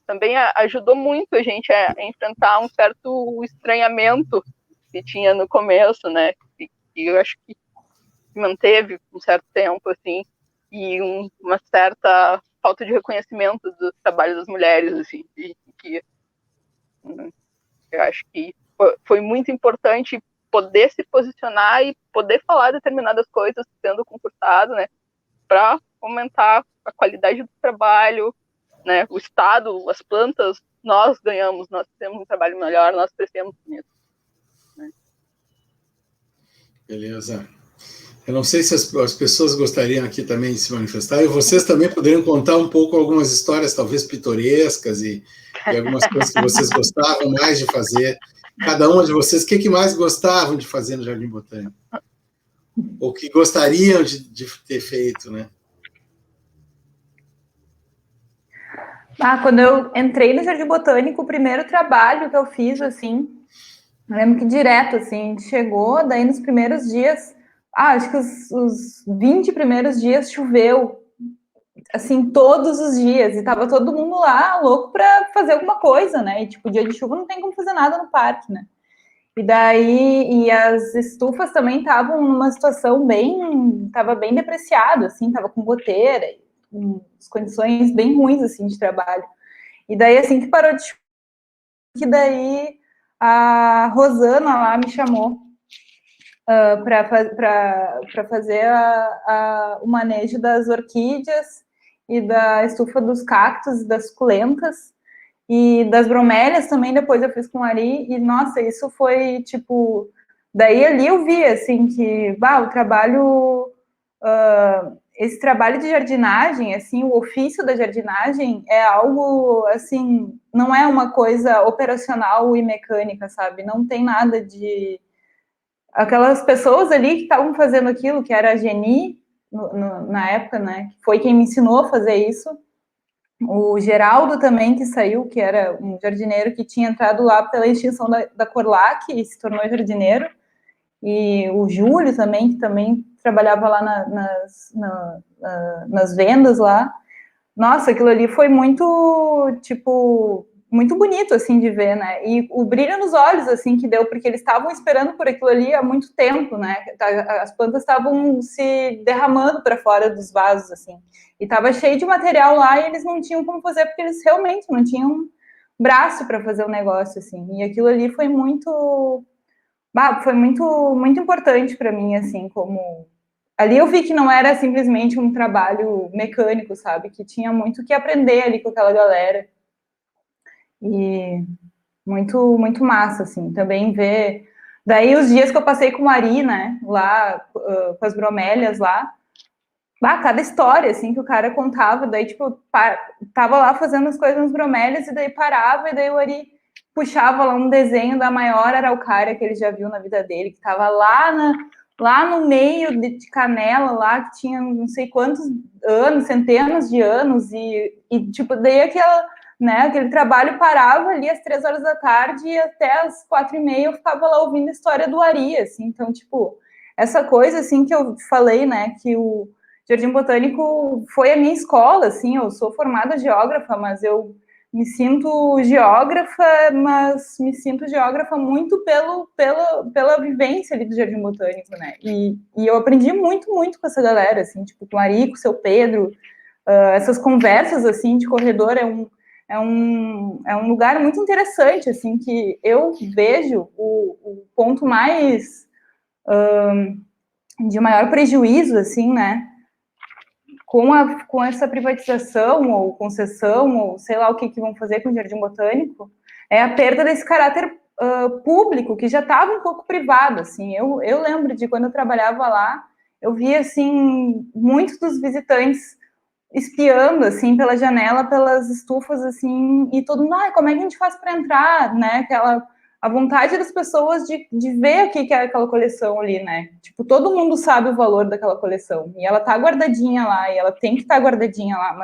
também ajudou muito a gente a enfrentar um certo estranhamento que tinha no começo, né? E eu acho que manteve um certo tempo, assim, e uma certa falta de reconhecimento do trabalho das mulheres, assim, que eu acho que foi muito importante poder se posicionar e poder falar determinadas coisas sendo concursado, né, para aumentar a qualidade do trabalho, né, o Estado, as plantas, nós ganhamos, nós temos um trabalho melhor, nós crescemos nisso, né. Beleza. Eu não sei se as pessoas gostariam aqui também de se manifestar, e vocês também poderiam contar um pouco algumas histórias, talvez pitorescas, e algumas coisas que vocês gostavam mais de fazer. Cada uma de vocês, o que mais gostavam de fazer no Jardim Botânico? Ou que gostariam de ter feito, né? Quando eu entrei no Jardim Botânico, o primeiro trabalho que eu fiz, assim, eu lembro que direto, assim, a gente chegou, daí nos primeiros dias, acho que os 20 primeiros dias choveu, assim, todos os dias, e tava todo mundo lá louco para fazer alguma coisa, né? E, tipo, dia de chuva não tem como fazer nada no parque, né? E daí, e as estufas também estavam numa situação estava bem depreciado, assim, tava com goteira, com condições bem ruins, assim, de trabalho. E daí, assim que parou de chover, que daí a Rosana lá me chamou para fazer o manejo das orquídeas e da estufa dos cactos e das suculentas e das bromélias também. Depois eu fiz com o Ari e nossa, isso foi tipo, daí ali eu vi assim que o trabalho, esse trabalho de jardinagem, assim, o ofício da jardinagem é algo assim, não é uma coisa operacional e mecânica, sabe? Não tem nada de aquelas pessoas ali que estavam fazendo aquilo, que era a Geni, na época, né, que foi quem me ensinou a fazer isso, o Geraldo também, que saiu, que era um jardineiro que tinha entrado lá pela extinção da Corlac e se tornou jardineiro, e o Júlio também, que também trabalhava lá nas vendas lá. Nossa, aquilo ali foi muito, tipo, muito bonito, assim, de ver, né? E o brilho nos olhos, assim, que deu, porque eles estavam esperando por aquilo ali há muito tempo, né? As plantas estavam se derramando para fora dos vasos, assim. E estava cheio de material lá e eles não tinham como fazer, porque eles realmente não tinham braço para fazer o negócio, assim. E aquilo ali foi muito... foi muito, muito importante para mim, assim, como... Ali eu vi que não era simplesmente um trabalho mecânico, sabe? Que tinha muito que aprender ali com aquela galera. E muito, muito massa, assim. Também ver... Daí os dias que eu passei com o Ari, né? Lá, com as bromélias lá. Cada história, assim, que o cara contava. Daí, tipo, tava lá fazendo as coisas nas bromélias e daí parava e daí o Ari puxava lá um desenho da maior araucária que ele já viu na vida dele, que tava lá no meio de canela, lá que tinha não sei quantos anos, centenas de anos, e tipo, daí aquele trabalho parava ali às 3 horas da tarde e até às 4h30 eu ficava lá ouvindo a história do Ari, assim. Então, tipo, essa coisa, assim, que eu falei, né, que o Jardim Botânico foi a minha escola, assim. Eu sou formada geógrafa, mas eu me sinto geógrafa, mas me sinto geógrafa muito pela vivência ali do Jardim Botânico, né? E eu aprendi muito, muito com essa galera, assim, tipo, com o Ari, com o seu Pedro, essas conversas, assim, de corredor é um lugar muito interessante, assim, que eu vejo o ponto mais de maior prejuízo, assim, né? Com essa privatização ou concessão, ou sei lá o que vão fazer com o Jardim Botânico, é a perda desse caráter público, que já estava um pouco privado, assim. Eu lembro de quando eu trabalhava lá, eu via, assim, muitos dos visitantes espiando, assim, pela janela, pelas estufas, assim, e todo mundo, como é que a gente faz para entrar, né? A vontade das pessoas de ver o que é aquela coleção ali, né? Tipo, todo mundo sabe o valor daquela coleção, e ela tá guardadinha lá, e ela tem que estar guardadinha lá,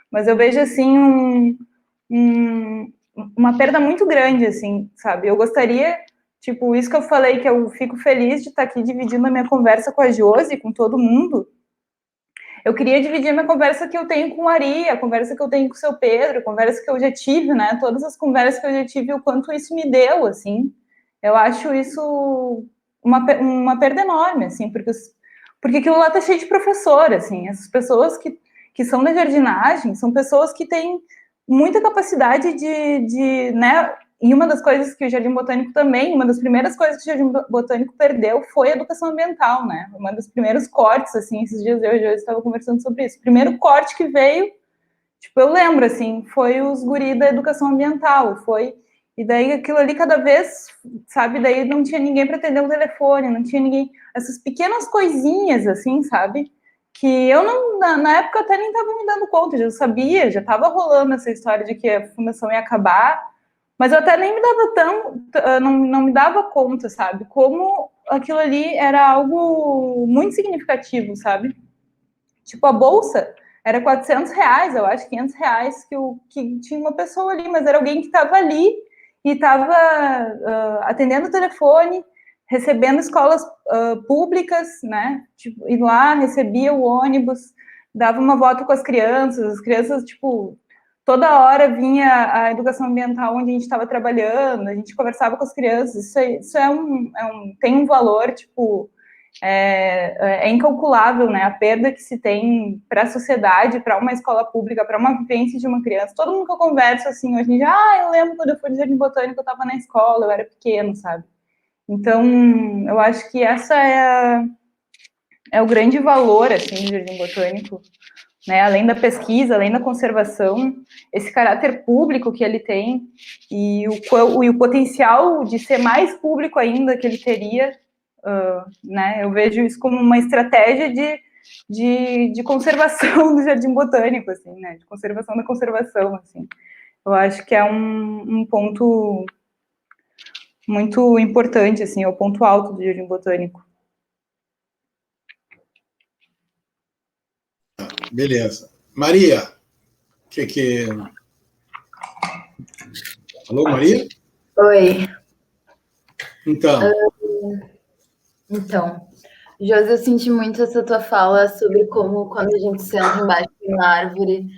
mas eu vejo, assim, uma perda muito grande, assim, sabe? Eu gostaria, tipo, isso que eu falei, que eu fico feliz de estar aqui dividindo a minha conversa com a Josi, com todo mundo. Eu queria dividir a minha conversa que eu tenho com o Ari, a conversa que eu tenho com o seu Pedro, a conversa que eu já tive, né? Todas as conversas que eu já tive, o quanto isso me deu, assim. Eu acho isso uma perda enorme, assim, porque aquilo lá tá cheio de professor, assim. Essas pessoas que são da jardinagem são pessoas que têm muita capacidade né? E uma das coisas que o Jardim Botânico também, uma das primeiras coisas que o Jardim Botânico perdeu foi a educação ambiental, né? Uma dos primeiros cortes, assim, esses dias eu estava conversando sobre isso. O primeiro corte que veio, tipo, eu lembro, assim, foi os guri da educação ambiental, e daí aquilo ali cada vez, sabe, daí não tinha ninguém para atender o telefone, não tinha ninguém, essas pequenas coisinhas, assim, sabe, que eu não, na época até nem estava me dando conta, já sabia, já estava rolando essa história de que a fundação ia acabar, mas eu até nem me dava não me dava conta, sabe, como aquilo ali era algo muito significativo, sabe, tipo, a bolsa era R$400, eu acho, R$500 que tinha uma pessoa ali, mas era alguém que estava ali e estava atendendo o telefone, recebendo escolas públicas, né, tipo, ir lá, recebia o ônibus, dava uma volta com as crianças, tipo, toda hora vinha a educação ambiental onde a gente estava trabalhando, a gente conversava com as crianças, isso tem um valor, tipo, é incalculável, né, a perda que se tem para a sociedade, para uma escola pública, para uma vivência de uma criança. Todo mundo que eu converso, assim, hoje em dia, eu lembro quando eu fui no Jardim Botânico, eu estava na escola, eu era pequeno, sabe? Então, eu acho que essa é o grande valor, assim, do Jardim Botânico, né? Além da pesquisa, além da conservação, esse caráter público que ele tem e o potencial de ser mais público ainda que ele teria, né? Eu vejo isso como uma estratégia de conservação do Jardim Botânico, assim, né? De conservação da conservação, assim. Eu acho que é um ponto muito importante, assim, é o ponto alto do Jardim Botânico. Beleza. Maria, Alô, Maria? Oi. Então, Josi, eu senti muito essa tua fala sobre como quando a gente senta embaixo de uma árvore,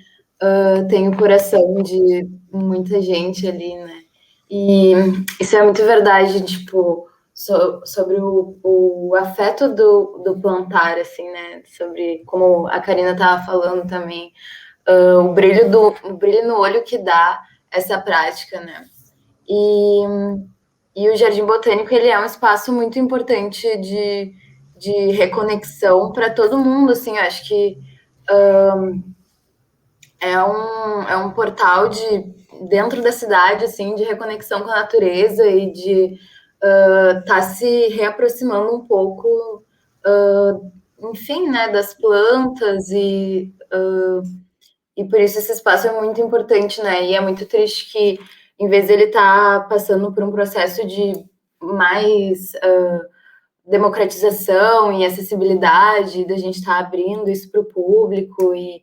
tem o coração de muita gente ali, né? E isso é muito verdade, tipo, sobre o afeto do plantar, assim, né? Sobre como a Karina estava falando também, o brilho no olho que dá essa prática, né? E o Jardim Botânico, ele é um espaço muito importante de reconexão para todo mundo, assim, eu acho que é um portal dentro da cidade, assim, de reconexão com a natureza e de tá se reaproximando um pouco, enfim, né, das plantas e por isso esse espaço é muito importante, né, e é muito triste que em vez de ele estar passando por um processo de mais democratização e acessibilidade, da gente estar abrindo isso para o público e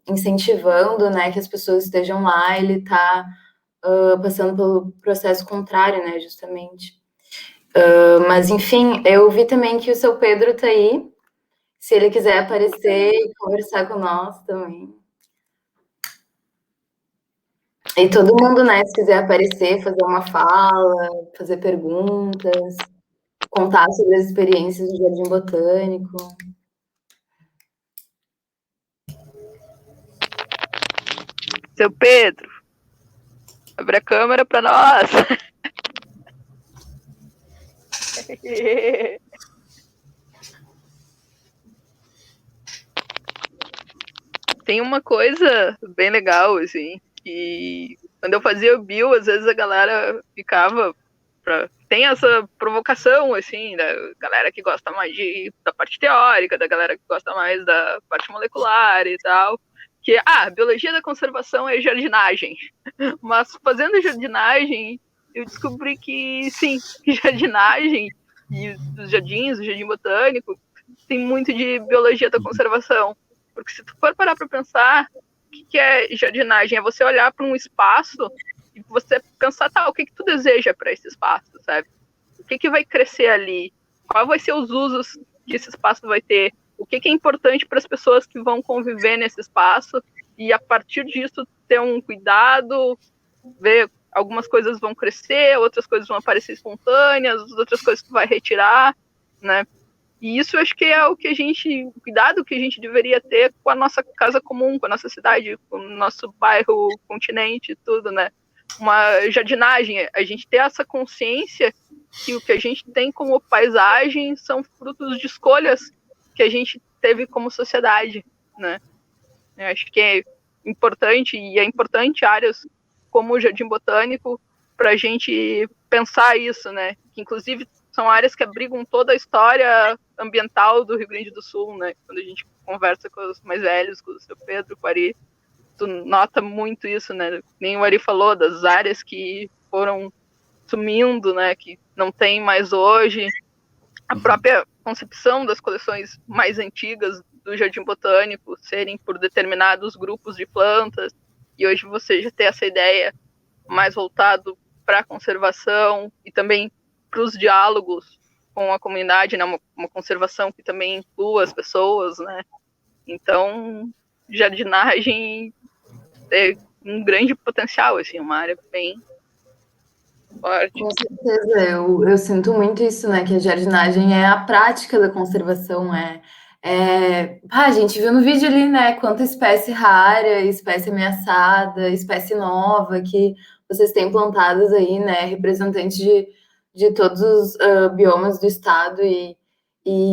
incentivando, né, que as pessoas estejam lá, ele está passando pelo processo contrário, né, justamente. Mas, enfim, eu vi também que o seu Pedro está aí, se ele quiser aparecer e conversar com nós também. E todo mundo, né, se quiser aparecer, fazer uma fala, fazer perguntas, contar sobre as experiências do Jardim Botânico. Seu Pedro, abre a câmera para nós. Tem uma coisa bem legal, assim, que quando eu fazia o bio, às vezes a galera ficava tem essa provocação, assim, da galera que gosta mais da parte teórica, da galera que gosta mais da parte molecular e tal, que, biologia da conservação é jardinagem. Mas fazendo jardinagem, eu descobri que, sim, que jardinagem e os jardins, o jardim botânico, tem muito de biologia da conservação. Porque se tu for parar para pensar, o que é jardinagem? É você olhar para um espaço e você pensar, o que tu deseja para esse espaço, sabe? O que vai crescer ali? Qual vai ser os usos que esse espaço vai ter? O que é importante para as pessoas que vão conviver nesse espaço? E a partir disso ter um cuidado, ver algumas coisas vão crescer, outras coisas vão aparecer espontâneas, outras coisas tu vai retirar, né? E isso eu acho que é o cuidado que a gente deveria ter com a nossa casa comum, com a nossa cidade, com o nosso bairro, continente, tudo, né? Uma jardinagem, a gente ter essa consciência que o que a gente tem como paisagem são frutos de escolhas que a gente teve como sociedade, né? Eu acho que é importante, e é importante áreas como o Jardim Botânico para a gente pensar isso, né? Que inclusive são áreas que abrigam toda a história ambiental do Rio Grande do Sul, né? Quando a gente conversa com os mais velhos, com o seu Pedro, com o Ari, tu nota muito isso, né? Nem o Ari falou das áreas que foram sumindo, né? Que não tem mais hoje. A própria concepção das coleções mais antigas do Jardim Botânico serem por determinados grupos de plantas, e hoje você já tem essa ideia mais voltado para a conservação e também para os diálogos com a comunidade, né? Uma conservação que também inclua as pessoas, né? Então, jardinagem ter um grande potencial, assim, uma área bem forte. Com certeza, eu sinto muito isso, né? Que a jardinagem é a prática da conservação, a gente viu no vídeo ali, né? Quanta espécie rara, espécie ameaçada, espécie nova que vocês têm plantadas aí, né? Representantes de todos os biomas do estado e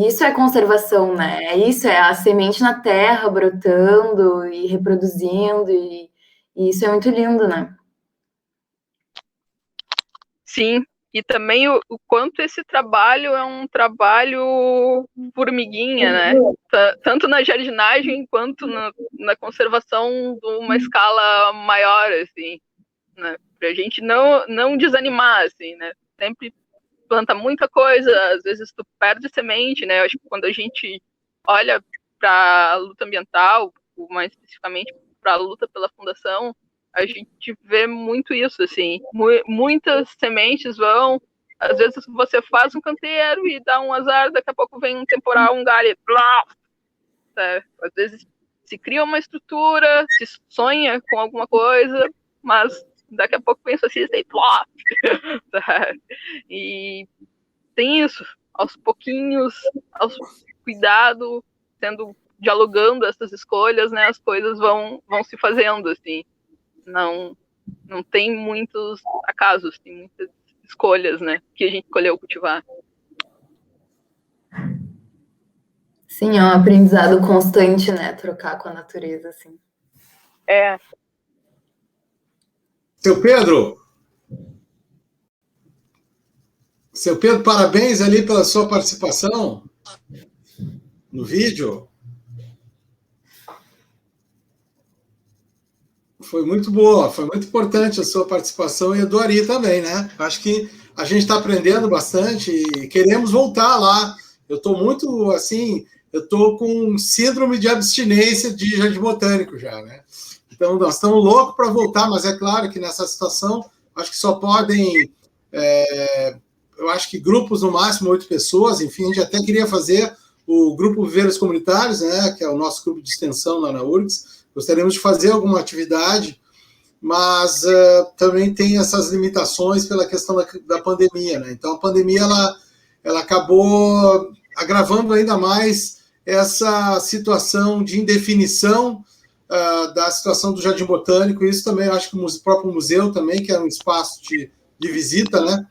isso é conservação, né? Isso é a semente na terra brotando e reproduzindo e isso é muito lindo, né? Sim, e também o quanto esse trabalho é um trabalho formiguinha, né? Tanto na jardinagem quanto na conservação de uma escala maior, assim, né? Pra gente não desanimar, assim, né? Sempre planta muita coisa, às vezes tu perde semente, né? Eu acho que quando a gente olha para a luta ambiental, mais especificamente para a luta pela fundação, a gente vê muito isso, assim, muitas sementes vão, às vezes você faz um canteiro e dá um azar, daqui a pouco vem um temporal, um galho, blá, tá? Às vezes se cria uma estrutura, se sonha com alguma coisa, mas daqui a pouco vem socialista e plá, tá? E tem isso, aos pouquinhos, aos cuidado, dialogando essas escolhas, né? As coisas vão se fazendo, assim. Não tem muitos acasos, tem muitas escolhas, né? Que a gente escolheu cultivar. Sim, é um aprendizado constante, né? Trocar com a natureza, assim. Seu Pedro, parabéns ali pela sua participação no vídeo. Foi muito boa, foi muito importante a sua participação e a do Ari também, né? Acho que a gente está aprendendo bastante e queremos voltar lá. Eu estou muito, assim, eu estou com síndrome de abstinência de jardim botânico já, né? Então, nós estamos loucos para voltar, mas é claro que nessa situação, acho que só podem, eu acho que grupos no máximo 8 pessoas, enfim, a gente até queria fazer o Grupo Viveiros Comunitários, né, que é o nosso grupo de extensão lá na URGS. Gostaríamos de fazer alguma atividade, mas também tem essas limitações pela questão da pandemia, né? Então, a pandemia, ela acabou agravando ainda mais essa situação de indefinição da situação do Jardim Botânico, e isso também, eu acho que o próprio museu também, que é um espaço de visita, né?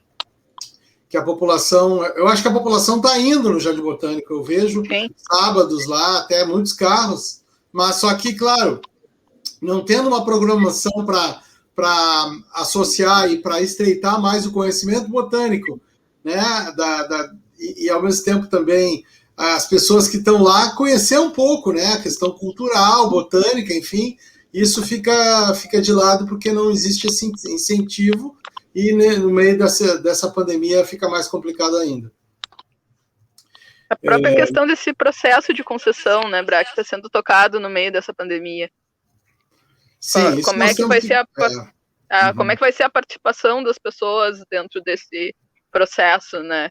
Que a população, eu acho que a população está indo no Jardim Botânico, eu vejo sábados lá, até muitos carros, mas só que, claro, não tendo uma programação para associar e para estreitar mais o conhecimento botânico, né? E ao mesmo tempo também as pessoas que estão lá conhecer um pouco, né? A questão cultural, botânica, enfim, isso fica de lado porque não existe esse incentivo e no meio dessa pandemia fica mais complicado ainda. A própria questão desse processo de concessão, né, Bra, que está sendo tocado no meio dessa pandemia. Sim, como é que vai ser como é que vai ser a participação das pessoas dentro desse processo, né?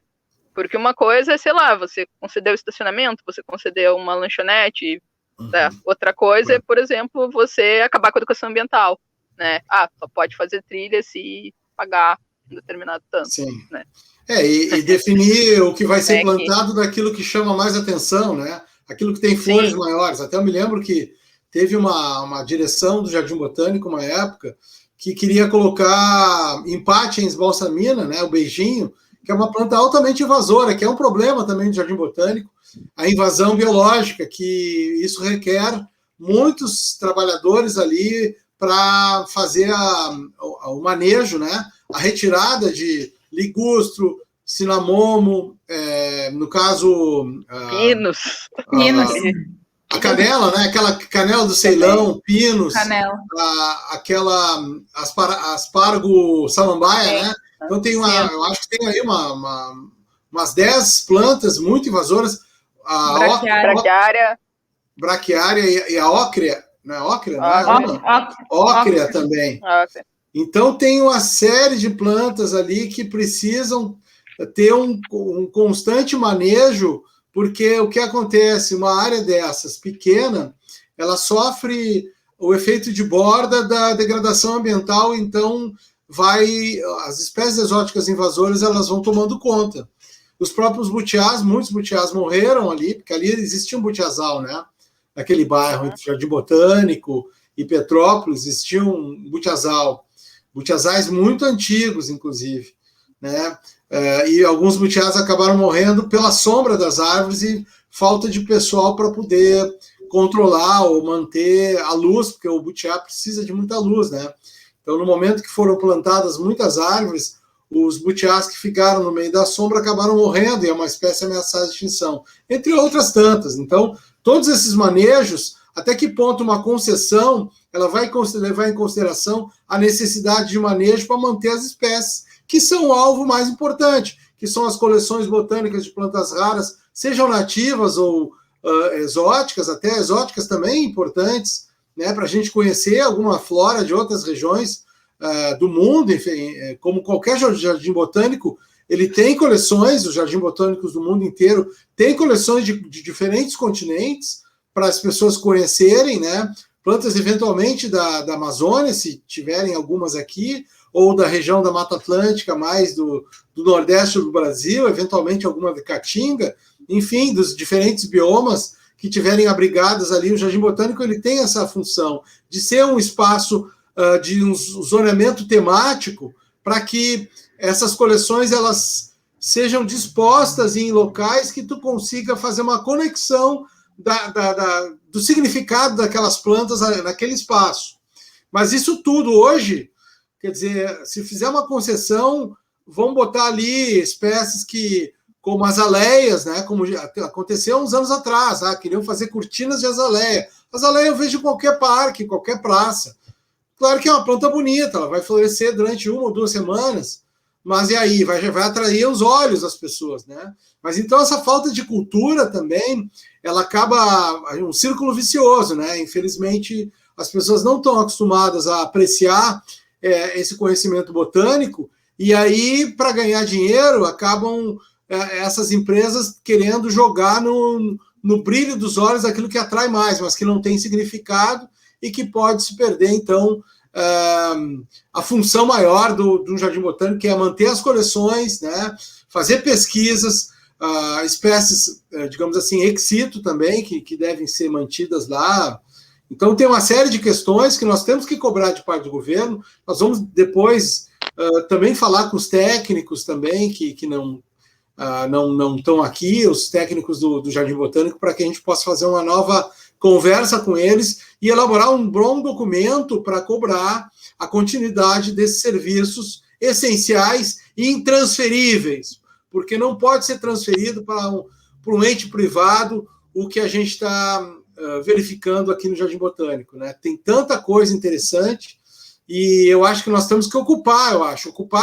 Porque uma coisa é, sei lá, você concedeu estacionamento, você concedeu uma lanchonete, né? Outra coisa é, por exemplo, você acabar com a educação ambiental, né? Só pode fazer trilha se pagar um determinado tanto. Sim. Né? E definir o que vai ser plantado daquilo que chama mais atenção, né? Aquilo que tem flores maiores. Até eu me lembro que teve uma direção do Jardim Botânico, uma época, que queria colocar Impatiens balsamina, né? O beijinho, que é uma planta altamente invasora, que é um problema também do Jardim Botânico, a invasão biológica, que isso requer muitos trabalhadores ali para fazer o manejo, né? A retirada de ligustro, cinamomo, no caso... Pinos. A canela, né? Aquela canela do Ceilão, pinos, canela. aspargo samambaia, né? Então tem eu acho que tem aí umas 10 plantas muito invasoras. Braquiária e a ócrea, não é ócrea? Ócrea também. Então tem uma série de plantas ali que precisam ter um constante manejo, porque o que acontece, uma área dessas pequena, ela sofre o efeito de borda da degradação ambiental, então as espécies exóticas invasoras elas vão tomando conta. Os próprios butiás, muitos butiás morreram ali, porque ali existia um butiazal, né? Naquele bairro entre Jardim Botânico e Petrópolis existia um butiazais muito antigos, inclusive, né? E alguns butiás acabaram morrendo pela sombra das árvores e falta de pessoal para poder controlar ou manter a luz, porque o butiá precisa de muita luz, né? Então, no momento que foram plantadas muitas árvores, os butiás que ficaram no meio da sombra acabaram morrendo e é uma espécie ameaçada de extinção, entre outras tantas. Então, todos esses manejos, até que ponto uma concessão ela vai levar em consideração a necessidade de manejo para manter as espécies, que são o alvo mais importante, que são as coleções botânicas de plantas raras, sejam nativas ou exóticas, até exóticas também importantes, né, para a gente conhecer alguma flora de outras regiões do mundo, enfim, como qualquer jardim botânico, ele tem coleções, os jardins botânicos do mundo inteiro têm coleções de diferentes continentes para as pessoas conhecerem, né? Plantas eventualmente da Amazônia, se tiverem algumas aqui, ou da região da Mata Atlântica, mais do Nordeste do Brasil, eventualmente alguma de Caatinga, enfim, dos diferentes biomas que tiverem abrigadas ali. O Jardim Botânico ele tem essa função de ser um espaço de um zoneamento temático para que essas coleções elas sejam dispostas em locais que tu consiga fazer uma conexão do significado daquelas plantas naquele espaço. Mas isso tudo hoje, quer dizer, se fizer uma concessão, vão botar ali espécies como azaleias, né, como aconteceu uns anos atrás, queriam fazer cortinas de azaleia. Azaleia eu vejo em qualquer parque, qualquer praça. Claro que é uma planta bonita, ela vai florescer durante 1 ou 2 semanas, mas e aí? Vai atrair os olhos das pessoas, né? Mas então essa falta de cultura também, ela acaba um círculo vicioso, né? Infelizmente, as pessoas não estão acostumadas a apreciar esse conhecimento botânico, e aí, para ganhar dinheiro, acabam essas empresas querendo jogar no brilho dos olhos aquilo que atrai mais, mas que não tem significado e que pode se perder, então, a função maior do Jardim Botânico, que é manter as coleções, né, fazer pesquisas, espécies, digamos assim, ex situ também, que devem ser mantidas lá. Então, tem uma série de questões que nós temos que cobrar de parte do governo. Nós vamos depois também falar com os técnicos também, que não estão aqui, os técnicos do Jardim Botânico, para que a gente possa fazer uma nova conversa com eles e elaborar um bom documento para cobrar a continuidade desses serviços essenciais e intransferíveis, porque não pode ser transferido para um ente privado o que a gente está verificando aqui no Jardim Botânico, né? Tem tanta coisa interessante e eu acho que nós temos que ocupar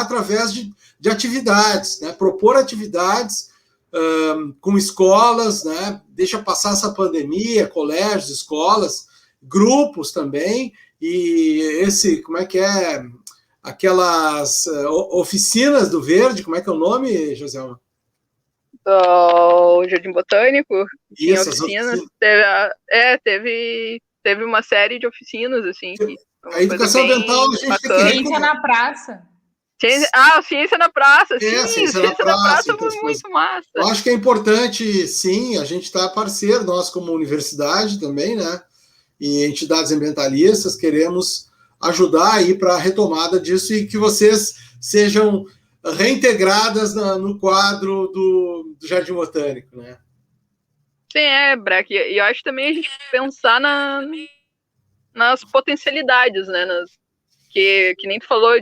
através de atividades, né? Propor atividades com escolas, né? Deixa passar essa pandemia, colégios, escolas, grupos também, e como é que é? Aquelas oficinas do verde, como é que é o nome, Joselma? Do Jardim Botânico, tinha Isso, oficinas, teve uma série de oficinas, assim, que a educação ambiental a gente tem que Ciência na praça. Ciência na praça, sim, ciência na praça foi muito massa. Eu acho que é importante, sim, a gente está parceiro, nós como universidade também, né, e entidades ambientalistas, queremos ajudar aí para a retomada disso e que vocês sejam reintegradas no quadro do Jardim Botânico, né? Sim, Breck, e eu acho também a gente pensar nas potencialidades, né, que nem tu falou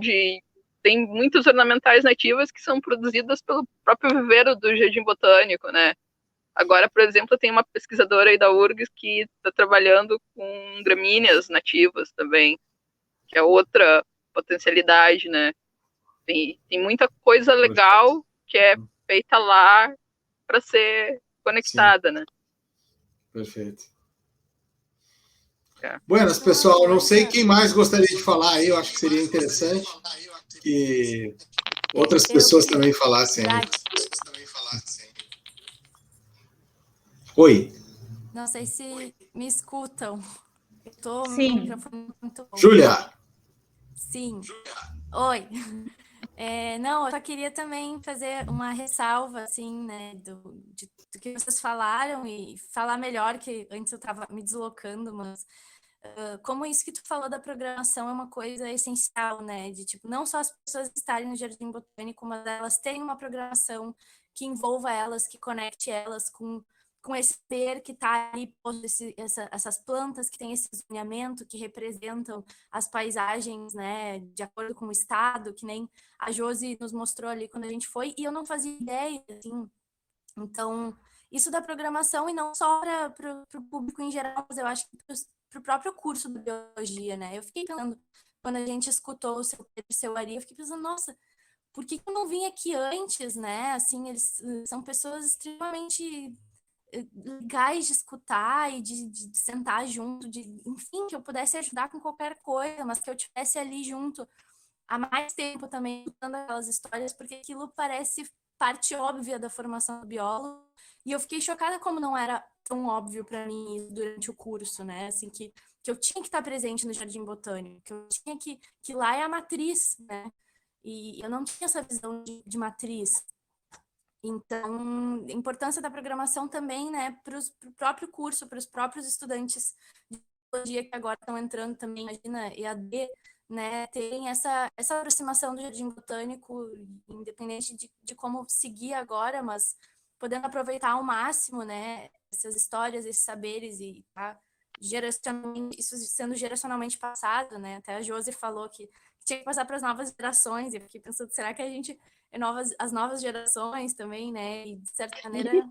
tem muitos ornamentais nativas que são produzidas pelo próprio viveiro do Jardim Botânico, né? Agora, por exemplo, tem uma pesquisadora aí da URGS que está trabalhando com gramíneas nativas também, que é outra potencialidade, né? Tem muita coisa legal que é feita lá para ser conectada, né? Perfeito. Buenas, pessoal. Eu não sei quem mais gostaria de falar aí, eu acho que seria interessante que outras pessoas também falassem. Oi. Não sei se me escutam. Tô com o Sim. microfone muito bom. Júlia. Sim. Oi. Não, eu só queria também fazer uma ressalva, assim, né, do que vocês falaram e falar melhor, que antes eu estava me deslocando, mas como isso que tu falou da programação é uma coisa essencial, né, de tipo, não só as pessoas estarem no Jardim Botânico, mas elas terem uma programação que envolva elas, que conecte elas com esse ser que está ali, essas plantas que têm esse zoneamento, que representam as paisagens, né, de acordo com o estado, que nem a Josi nos mostrou ali quando a gente foi, e eu não fazia ideia, assim. Então, isso da programação, e não só para o público em geral, mas eu acho que para o próprio curso de biologia, né? Eu fiquei pensando, quando a gente escutou o seu Pedro e seu Ari, eu fiquei pensando, nossa, por que eu não vim aqui antes, né? Assim, eles são pessoas extremamente legais de escutar e de sentar junto, enfim, que eu pudesse ajudar com qualquer coisa, mas que eu estivesse ali junto há mais tempo também, escutando aquelas histórias, porque aquilo parece parte óbvia da formação do biólogo, e eu fiquei chocada como não era tão óbvio para mim durante o curso, né, assim, que eu tinha que estar presente no Jardim Botânico, que eu tinha que lá é a matriz, né, e eu não tinha essa visão de matriz. Então, a importância da programação também, né, para o próprio curso, para os próprios estudantes de biologia que agora estão entrando também, imagina, EAD, né, terem essa aproximação do Jardim Botânico, independente de como seguir agora, mas podendo aproveitar ao máximo, né, essas histórias, esses saberes e tá, isso sendo geracionalmente passado, né, até a Josi falou que tinha que passar para as novas gerações, e eu fiquei pensando, será que a gente as novas gerações também, né? E de certa maneira,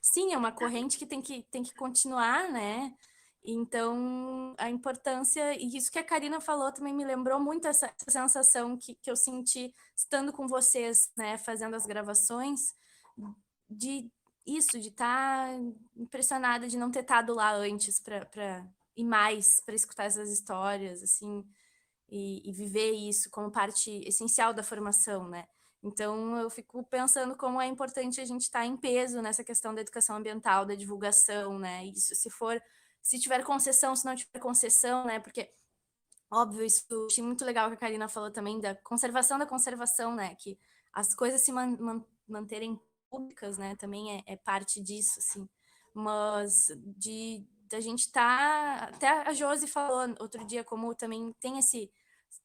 sim, é uma corrente que tem que continuar, né? Então, a importância, e isso que a Karina falou também me lembrou muito essa sensação que eu senti estando com vocês, né? Fazendo as gravações, de estar impressionada de não ter estado lá antes para ir mais, para escutar essas histórias, assim, e viver isso como parte essencial da formação, né? Então, eu fico pensando como é importante a gente estar em peso nessa questão da educação ambiental, da divulgação, né? Isso, se tiver concessão, se não tiver concessão, né? Porque, óbvio, isso eu achei muito legal que a Karina falou também da conservação, né? Que as coisas se manterem públicas, né? Também é parte disso, assim. Mas da gente estar... Até a Josi falou outro dia como também tem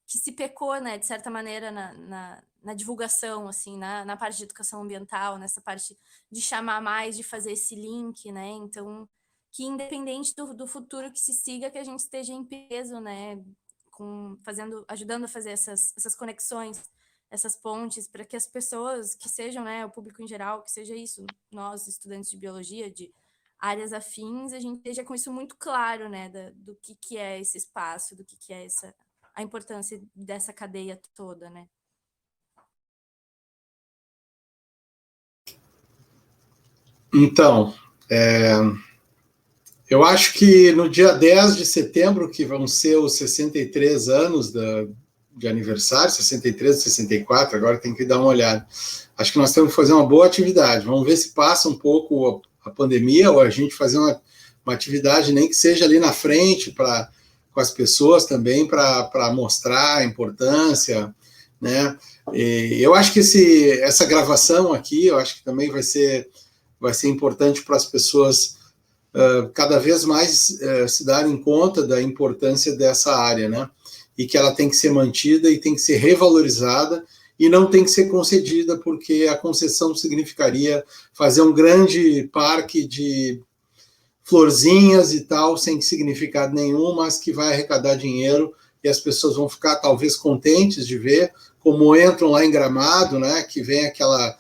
que se pecou, né, de certa maneira, na divulgação, assim, na parte de educação ambiental, nessa parte de chamar mais, de fazer esse link, né, então, que independente do futuro que se siga, que a gente esteja em peso, né, ajudando a fazer essas conexões, essas pontes, para que as pessoas que sejam, né, o público em geral, que seja isso, nós, estudantes de biologia, de áreas afins, a gente esteja com isso muito claro, né, do que é esse espaço, do que é a importância dessa cadeia toda, né? Então, eu acho que no dia 10 de setembro, que vão ser os 63 anos de aniversário, 63, 64, agora tem que dar uma olhada. Acho que nós temos que fazer uma boa atividade. Vamos ver se passa um pouco a pandemia, ou a gente fazer uma atividade, nem que seja ali na frente, com as pessoas também, para mostrar a importância, né? E eu acho que essa gravação aqui, eu acho que também vai ser importante para as pessoas cada vez mais se darem conta da importância dessa área, né? E que ela tem que ser mantida e tem que ser revalorizada e não tem que ser concedida, porque a concessão significaria fazer um grande parque de florzinhas e tal, sem significado nenhum, mas que vai arrecadar dinheiro e as pessoas vão ficar talvez contentes de ver como entram lá em Gramado, né, que vem aquela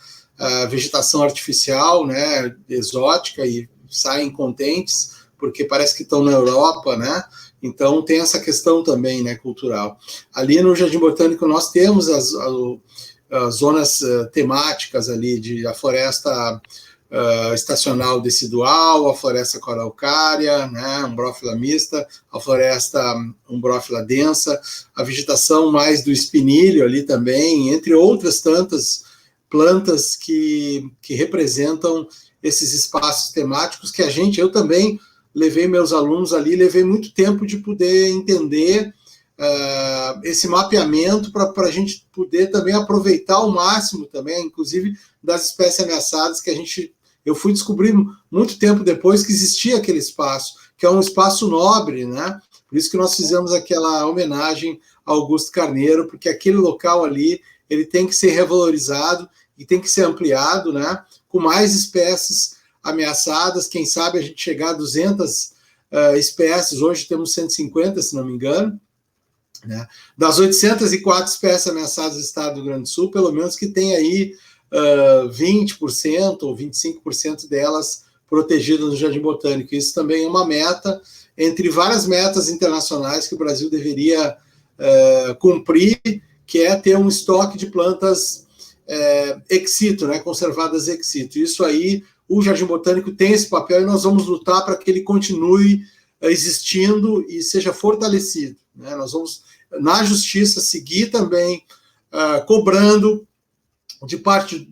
vegetação artificial, né, exótica, e saem contentes porque parece que estão na Europa, né? Então tem essa questão também, né, cultural. Ali no Jardim Botânico nós temos as zonas temáticas ali, a floresta estacional decidual, a floresta coralcária, né, umbrófila mista, a floresta umbrófila densa, a vegetação mais do espinilho ali também, entre outras tantas plantas que representam esses espaços temáticos que eu também, levei meus alunos ali, levei muito tempo de poder entender esse mapeamento para a gente poder também aproveitar ao máximo também, inclusive das espécies ameaçadas que eu fui descobrir muito tempo depois que existia aquele espaço, que é um espaço nobre, né? Por isso que nós fizemos aquela homenagem a Augusto Carneiro, porque aquele local ali, ele tem que ser revalorizado e tem que ser ampliado, né? Com mais espécies ameaçadas, quem sabe a gente chegar a 200 espécies, hoje temos 150, se não me engano, né? Das 804 espécies ameaçadas do estado do Rio Grande do Sul, pelo menos que tem aí 20% ou 25% delas protegidas no Jardim Botânico. Isso também é uma meta, entre várias metas internacionais que o Brasil deveria cumprir, que é ter um estoque de plantas ex situ, né, conservadas ex situ. Isso aí, o Jardim Botânico tem esse papel e nós vamos lutar para que ele continue existindo e seja fortalecido, né? Nós vamos, na justiça, seguir também cobrando de parte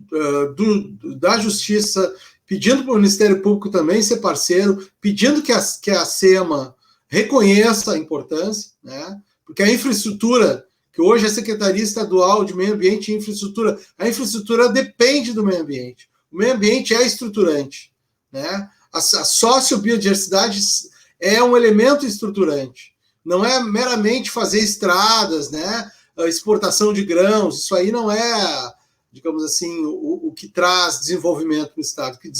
da justiça, pedindo para o Ministério Público também ser parceiro, pedindo que a SEMA reconheça a importância, né? Porque a infraestrutura, que hoje é a Secretaria Estadual de Meio Ambiente e Infraestrutura, a infraestrutura depende do meio ambiente. O meio ambiente é estruturante, né? A sociobiodiversidade é um elemento estruturante. Não é meramente fazer estradas, né? A exportação de grãos, isso aí não é, digamos assim, o que traz desenvolvimento para o Estado. O que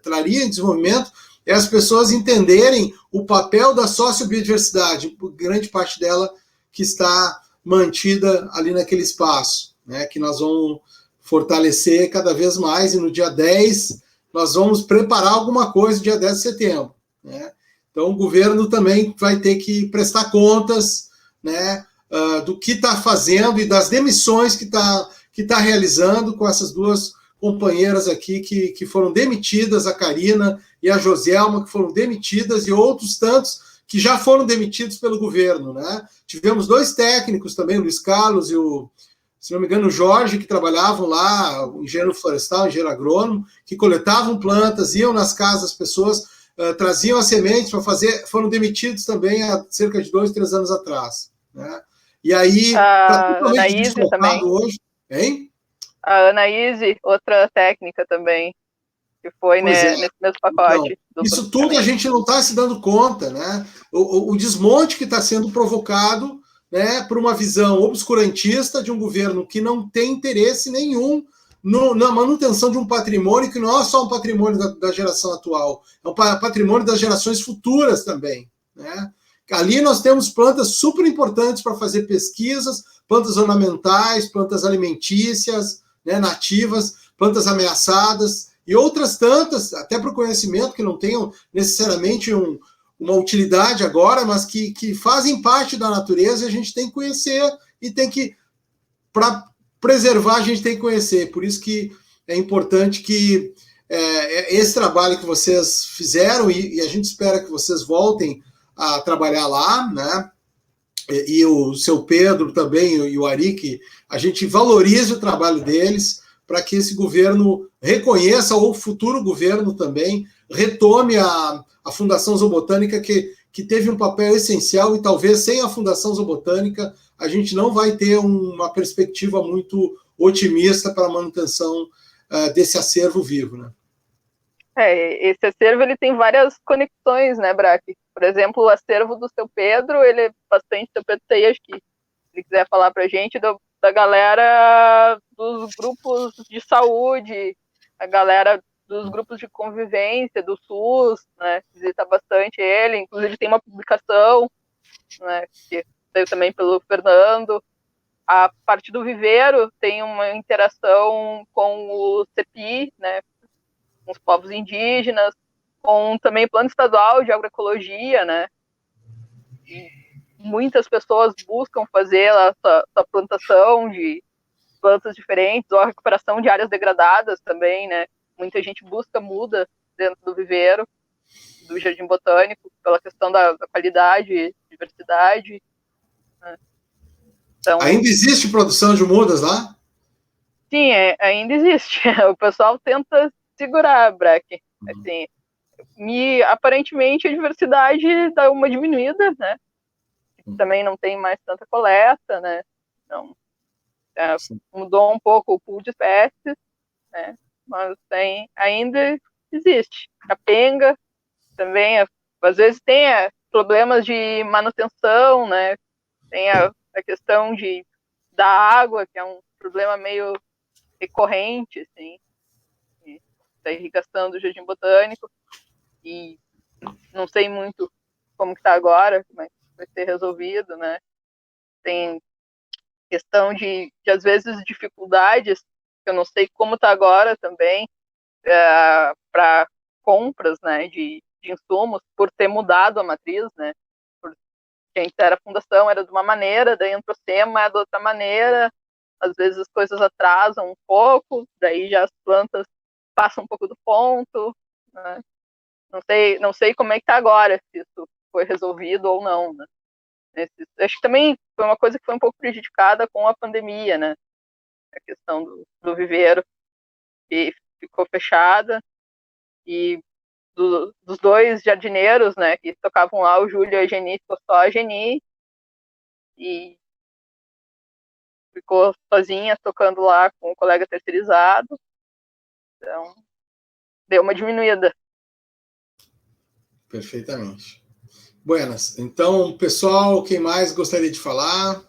traria desenvolvimento é as pessoas entenderem o papel da sociobiodiversidade, grande parte dela que está mantida ali naquele espaço, né, que nós vamos fortalecer cada vez mais, e no dia 10 nós vamos preparar alguma coisa dia 10 de setembro. Né? Então o governo também vai ter que prestar contas, né, do que está fazendo e das demissões que está realizando com essas duas companheiras aqui que foram demitidas, a Karina e a Joselma, que foram demitidas, e outros tantos que já foram demitidos pelo governo, né? Tivemos 2 técnicos também, o Luiz Carlos e se não me engano, o Jorge, que trabalhavam lá, o engenheiro florestal, engenheiro agrônomo, que coletavam plantas, iam nas casas das pessoas, traziam as sementes para fazer, foram demitidos também há cerca de 2, 3 anos atrás, né? E aí, está totalmente desfocado hoje, hein? A Anaíse, outra técnica também, que foi nesse mesmo pacote. Então, isso tudo a gente não está se dando conta, né? O desmonte que está sendo provocado, né, por uma visão obscurantista de um governo que não tem interesse nenhum na manutenção de um patrimônio que não é só um patrimônio da geração atual, é um patrimônio das gerações futuras também, né? Ali nós temos plantas super importantes para fazer pesquisas, plantas ornamentais, plantas alimentícias, né, nativas, plantas ameaçadas e outras tantas, até para o conhecimento, que não tenham necessariamente uma utilidade agora, mas que fazem parte da natureza, e a gente tem que conhecer e tem que, para preservar, a gente tem que conhecer. Por isso que é importante que esse trabalho que vocês fizeram, e a gente espera que vocês voltem a trabalhar lá, né? E o seu Pedro também, e o Ari, que a gente valorize o trabalho deles, para que esse governo reconheça, ou o futuro governo também, retome a Fundação Zoobotânica, que teve um papel essencial, e talvez sem a Fundação Zoobotânica a gente não vai ter uma perspectiva muito otimista para a manutenção desse acervo vivo, né? Esse acervo ele tem várias conexões, né, Braque? Por exemplo, o acervo do seu Pedro, ele é bastante seu Pedro Teias, que se ele quiser falar para a gente da galera dos grupos de saúde, a galera dos grupos de convivência, do SUS, né, visita bastante ele, inclusive tem uma publicação, né, que saiu também pelo Fernando. A parte do viveiro tem uma interação com o CEPI, né, com os povos indígenas, com também o Plano Estadual de Agroecologia, né, e muitas pessoas buscam fazer essa plantação de plantas diferentes, ou a recuperação de áreas degradadas também, né, muita gente muda dentro do viveiro, do Jardim Botânico, pela questão da qualidade, diversidade, né. Então, ainda existe produção de mudas lá? Sim, ainda existe. O pessoal tenta segurar, Braque. Assim, aparentemente a diversidade dá uma diminuída, né? Também não tem mais tanta coleta, né? Então, mudou um pouco o pool de espécies, né? Mas ainda existe. Capenga também, às vezes tem problemas de manutenção, né? Tem a questão da água, que é um problema meio recorrente, assim, da irrigação do Jardim Botânico, e não sei muito como que está agora, mas vai ser resolvido, né? Tem questão às vezes, dificuldades, que eu não sei como está agora também, para compras, né, de insumos, por ter mudado a matriz, né? Porque antes era a fundação, era de uma maneira, daí entrou o SEMA, é de outra maneira, às vezes as coisas atrasam um pouco, daí já as plantas passam um pouco do ponto, né? Não sei como é que está agora, se isso foi resolvido ou não, né? Acho que também foi uma coisa que foi um pouco prejudicada com a pandemia, né? A questão do viveiro, que ficou fechada, e dos dois jardineiros, né, que tocavam lá, o Júlio e a Geni, ficou só a Geni, e ficou sozinha tocando lá com o colega terceirizado, então deu uma diminuída. Perfeitamente. Buenas. Então, pessoal, quem mais gostaria de falar?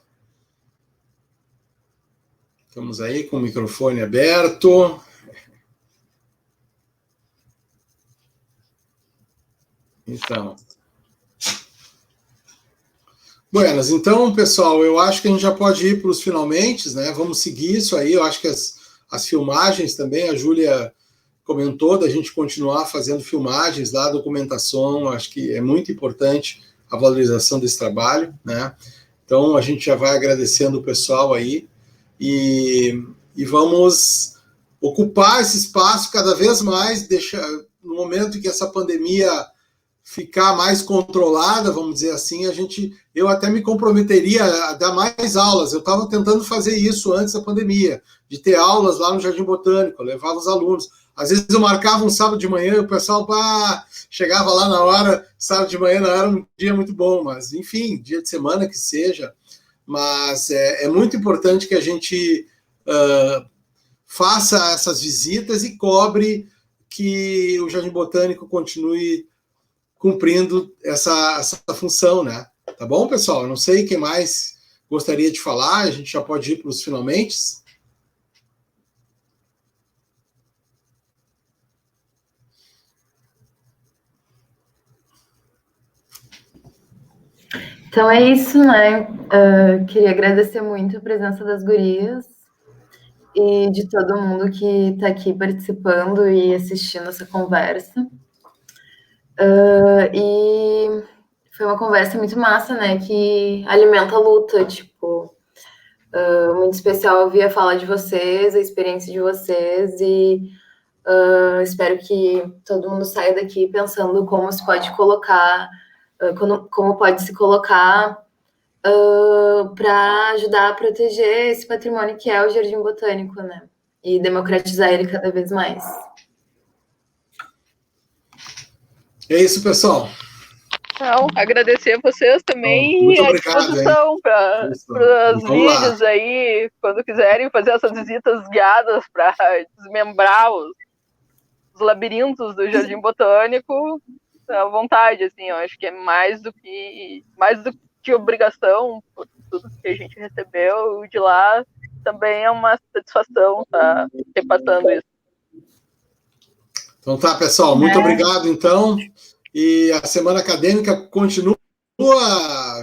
Estamos aí com o microfone aberto. Então. Buenas. Então, pessoal, eu acho que a gente já pode ir para os finalmente, né? Vamos seguir isso aí. Eu acho que as filmagens também, a Júlia comentou da gente continuar fazendo filmagens lá, documentação. Acho que é muito importante a valorização desse trabalho, né? Então, a gente já vai agradecendo o pessoal aí e vamos ocupar esse espaço cada vez mais, no momento em que essa pandemia ficar mais controlada, vamos dizer assim, eu até me comprometeria a dar mais aulas. Eu estava tentando fazer isso antes da pandemia, de ter aulas lá no Jardim Botânico, eu levava os alunos. Às vezes eu marcava um sábado de manhã e o pessoal chegava lá na hora, sábado de manhã não era um dia muito bom, mas enfim, dia de semana que seja. Mas é muito importante que a gente faça essas visitas e cobre que o Jardim Botânico continue cumprindo essa função, né? Tá bom, pessoal? Eu não sei quem mais gostaria de falar, a gente já pode ir para os finalmente. Então é isso, né? Queria agradecer muito a presença das gurias e de todo mundo que está aqui participando e assistindo essa conversa. E foi uma conversa muito massa, né? Que alimenta a luta, tipo, muito especial ouvir a fala de vocês, a experiência de vocês, e espero que todo mundo saia daqui pensando como se pode colocar, como pode se colocar para ajudar a proteger esse patrimônio que é o Jardim Botânico, né? E democratizar ele cada vez mais. É isso, pessoal. Então, agradecer a vocês também e à disposição para os vídeos lá. Aí, quando quiserem fazer essas visitas guiadas para desmembrar os labirintos do Jardim Botânico, à vontade, assim, eu acho que é mais do que obrigação, por tudo que a gente recebeu de lá, também é uma satisfação estar repassando isso. Então tá, pessoal, muito obrigado, então. E a semana acadêmica continua,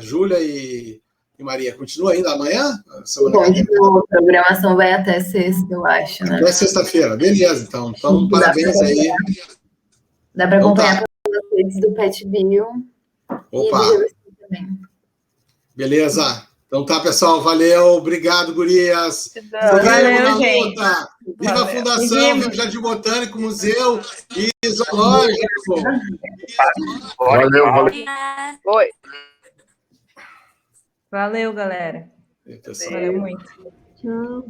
Júlia e Maria, continua ainda amanhã? A programação vai até sexta, eu acho, né? Até sexta-feira, beleza, então. Então, parabéns aí. Dá para acompanhar pelas redes do Pet Bio e do GBC também. Beleza. Então tá, pessoal, valeu, obrigado, gurias. Valeu, na gente. Luta. Viva a Fundação, viva o Jardim Botânico, Museu e Zoológico. Valeu. Oi. Valeu, galera. Valeu muito. Tchau.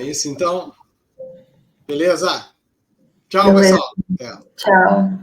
isso, então. Beleza? Tchau, Beleza. pessoal. Até. Tchau.